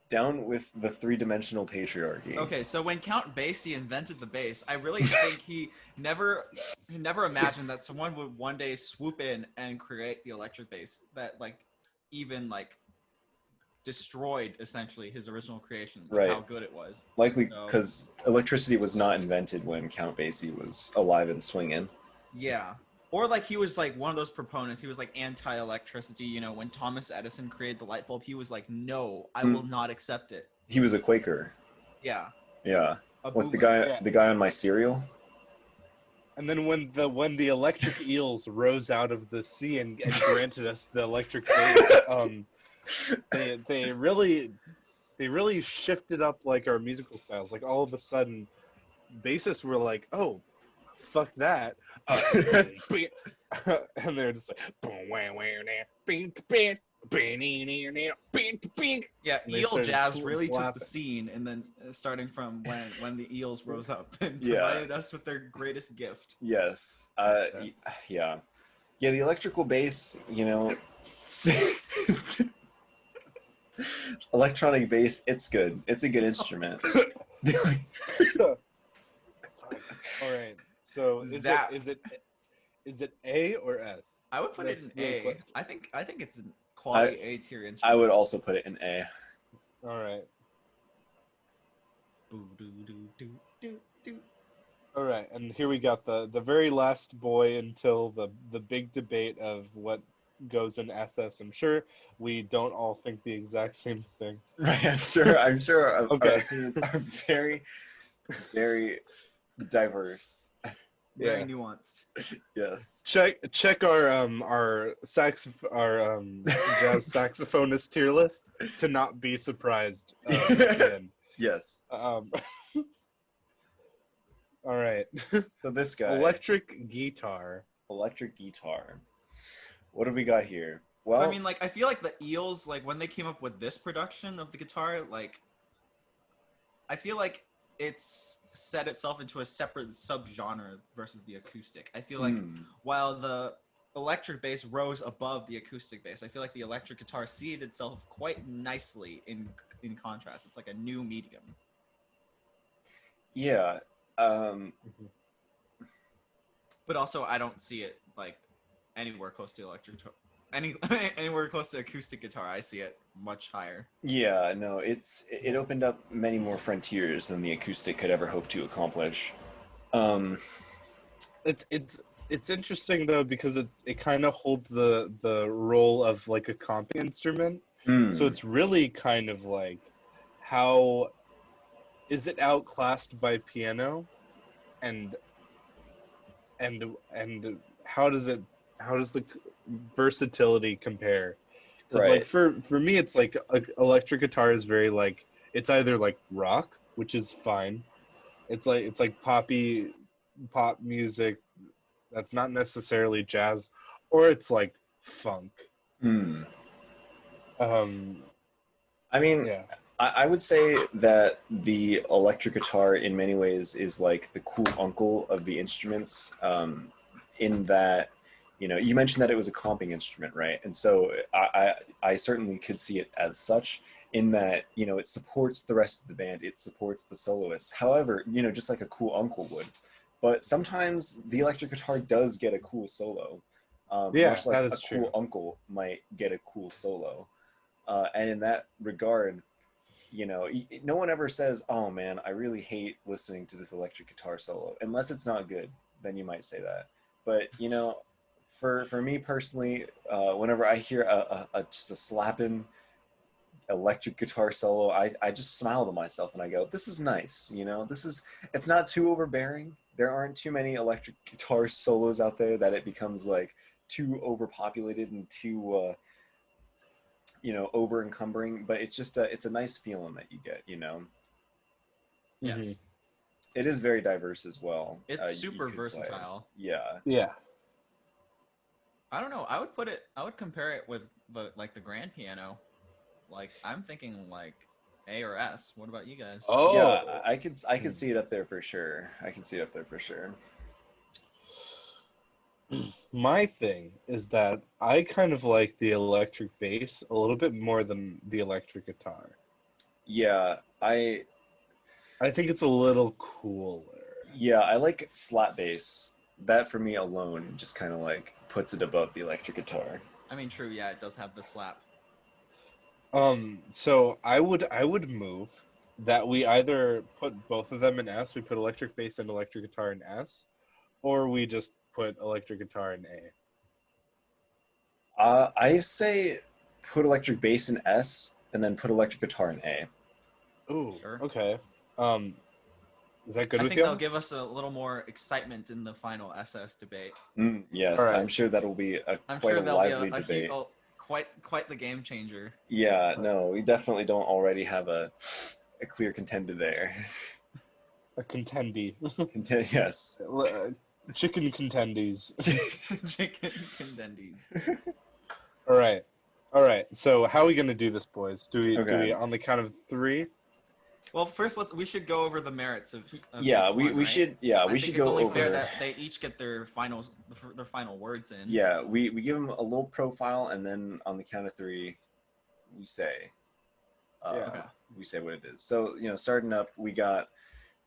Down with the three-dimensional patriarchy. Okay, so when Count Basie invented the bass, I really think he never imagined that someone would one day swoop in and create the electric bass that even destroyed essentially his original creation. Right. How good it was. Likely because electricity was not invented when Count Basie was alive and swinging. Yeah. Or he was one of those proponents. He was anti-electricity. You know, when Thomas Edison created the light bulb, he was like, "No, I will not accept it." He was a Quaker. Yeah. Yeah. What, the guy on my cereal? And then when the electric eels rose out of the sea and granted us the electric bass, they really shifted up our musical styles. Like all of a sudden, bassists were like, "Oh, fuck that." And they're just yeah, eel jazz really took the scene, and then starting from when the eels rose up and provided us with their greatest gift. Yes. Yeah, the electrical bass, you know, electronic bass, it's good. It's a good instrument. All right. So is it A or S? I would put it in A. I think it's a quality A tier instrument. I would also put it in A. All right. All right, and here we got the very last boy until the big debate of what goes in SS. I'm sure we don't all think the exact same thing. Right. I'm sure. Our opinions are very, very diverse. Very nuanced. Yes. Check our jazz saxophonist tier list to not be surprised again. Yes. All right. So this guy. Electric guitar. What have we got here? Well, so I mean, like, I feel like the Eels, like, when they came up with this production of the guitar, like, I feel like it's set itself into a separate subgenre versus the acoustic. I feel like while the electric bass rose above the acoustic bass, I feel like the electric guitar seated itself quite nicely in contrast. It's like a new medium. Yeah. But also, I don't see it like anywhere close to anywhere close to acoustic guitar. I see it much higher. Yeah, no, it opened up many more frontiers than the acoustic could ever hope to accomplish. It's interesting though because it kind of holds the role of like a comping instrument. So it's really kind of like how is it outclassed by piano, and how does the versatility compare? Because like for me, it's like electric guitar is very like it's either like rock, which is fine. It's like pop music that's not necessarily jazz, or it's like funk. I mean, yeah. I would say that the electric guitar in many ways is like the cool uncle of the instruments, in that, you know, you mentioned that it was a comping instrument, right? And so I certainly could see it as such, in that, you know, it supports the rest of the band, it supports the soloists. However, you know, just like a cool uncle would. But sometimes the electric guitar does get a cool solo. Much like a cool uncle might get a cool solo. And in that regard, you know, no one ever says, oh man, I really hate listening to this electric guitar solo. Unless it's not good, then you might say that. But, you know, for me personally, whenever I hear just a slapping electric guitar solo, I just smile to myself and I go, this is nice. You know, it's not too overbearing. There aren't too many electric guitar solos out there that it becomes like too overpopulated and too, you know, over encumbering, but it's just it's a nice feeling that you get, you know? Yes. It is very diverse as well. It's super versatile. Yeah. Yeah. I don't know. I would compare it with the grand piano. Like, I'm thinking like A or S. What about you guys? Oh, yeah, I could see it up there for sure. My thing is that I kind of like the electric bass a little bit more than the electric guitar. Yeah, I think it's a little cooler. Yeah, I like slap bass. That for me alone just kind of like puts it above the electric guitar. I mean, true. Yeah, it does have the slap. So I would move that we either put both of them in S, we put electric bass and electric guitar in S, or we just put electric guitar in A. I say put electric bass in S and then put electric guitar in A. Ooh, sure. Okay. Is that good I with think you? that'll give us a little more excitement in the final SS debate. Yes, right. I'm sure that'll be quite a lively debate. Quite the game changer. Yeah, no, we definitely don't already have a clear contender there. A contendee. Yes. Chicken contendees. Chicken contendees. All right. So how are we gonna do this, boys? Do we on the count of 3? Well, first we should go over the merits of yeah, we right? should we should go over. It's only fair that they each get their final words in. Yeah, we give them a little profile, and then on the count of 3, we say. We say what it is. So, you know, starting up, we got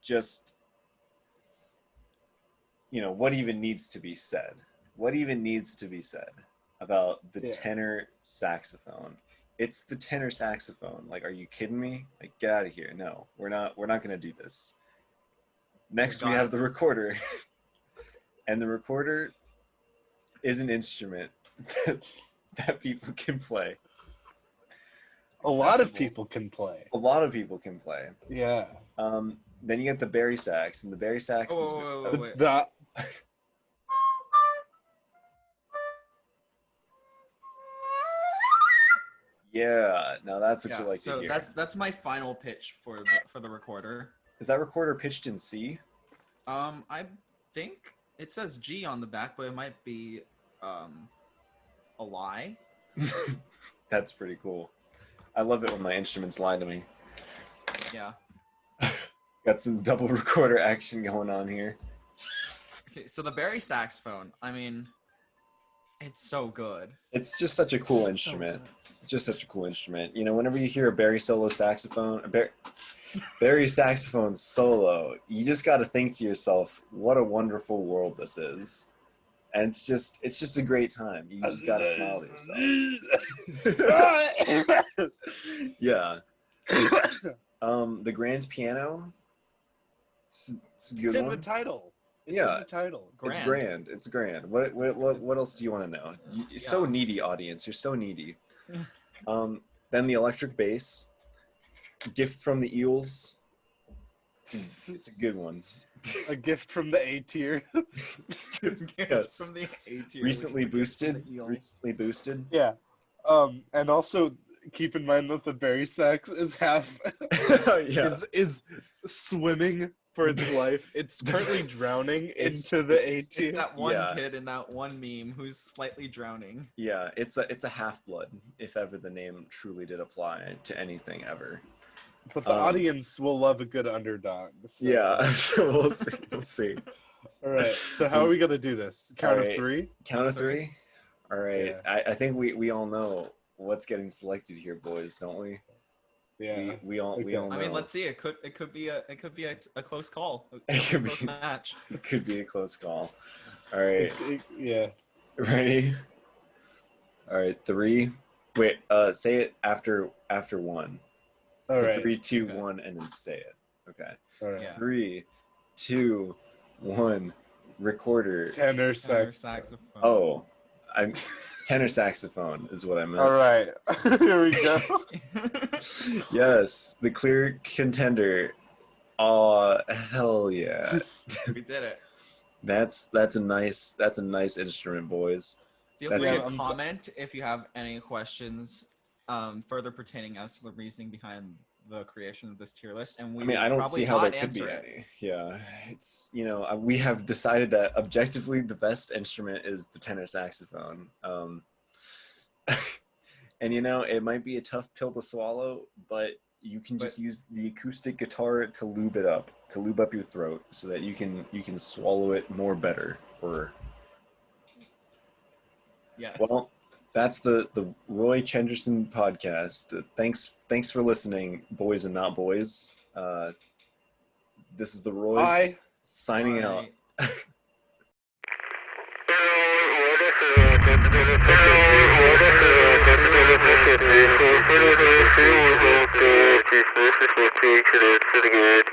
just, you know, what even needs to be said? What even needs to be said about the tenor saxophone? It's the tenor saxophone. Like, are you kidding me? Like, get out of here. No, we're not going to do this. Next, we have the recorder. And the recorder is an instrument that people can play. A lot of people can play. Yeah. Then you get the bari sax, and the bari sax is... Wait. Yeah, now that's what you like to hear. So that's my final pitch for the recorder. Is that recorder pitched in C? I think it says G on the back, but it might be a lie. That's pretty cool. I love it when my instruments lie to me. Yeah. Got some double recorder action going on here. Okay, so the Barry saxophone, I mean, it's so good. It's just such a cool instrument. Just such a cool instrument. You know, whenever you hear a Barry solo saxophone, Barry saxophone solo, you just got to think to yourself, what a wonderful world this is. And it's just a great time. You just got to smile to yourself. Yeah. The grand piano, it's a good one. In the title. It's yeah, in the title. It's grand. It's grand. What else do you want to know? You're so needy, audience. You're so needy. Then the electric bass, Gift from the Eels. It's a good one. A gift from the A tier. Yes. From the A tier. Recently boosted. Yeah. And also keep in mind that the Barry sax is half is swimming for its life. It's currently drowning into the A tier. It's that one kid in that one meme who's slightly drowning. Yeah, it's a half-blood, if ever the name truly did apply to anything ever. But the audience will love a good underdog. So. Yeah, so we'll see. All right, so how are we going to do this? Count of three? Count of three? All right, yeah. I think we all know what's getting selected here, boys, don't we? Yeah, we all know. I mean, let's see. It could be a close call. It could be a close match. It could be a close call. All right. Yeah. Ready? All right. 3. Wait. Say it after one. All right. 3, 2, 1, and then say it. Okay. All right. Yeah. 3, 2, 1. Recorder. Tenor saxophone. Oh, I'm tenor saxophone is what I meant. All right. Here we go. Yes, the clear contender. Oh, hell yeah. We did it. That's a nice instrument, boys. Feel free to comment if you have any questions further pertaining as to the reasoning behind the creation of this tier list, and I don't see how there could be any. Yeah, it's we have decided that objectively the best instrument is the tenor saxophone. And it might be a tough pill to swallow, but you can just use the acoustic guitar to lube it up, to lube up your throat, so that you can swallow it more better. Or yes. Well, that's the Roy Henderson Podcast. Thanks for listening, boys and not boys. This is the Roy's signing out. Good.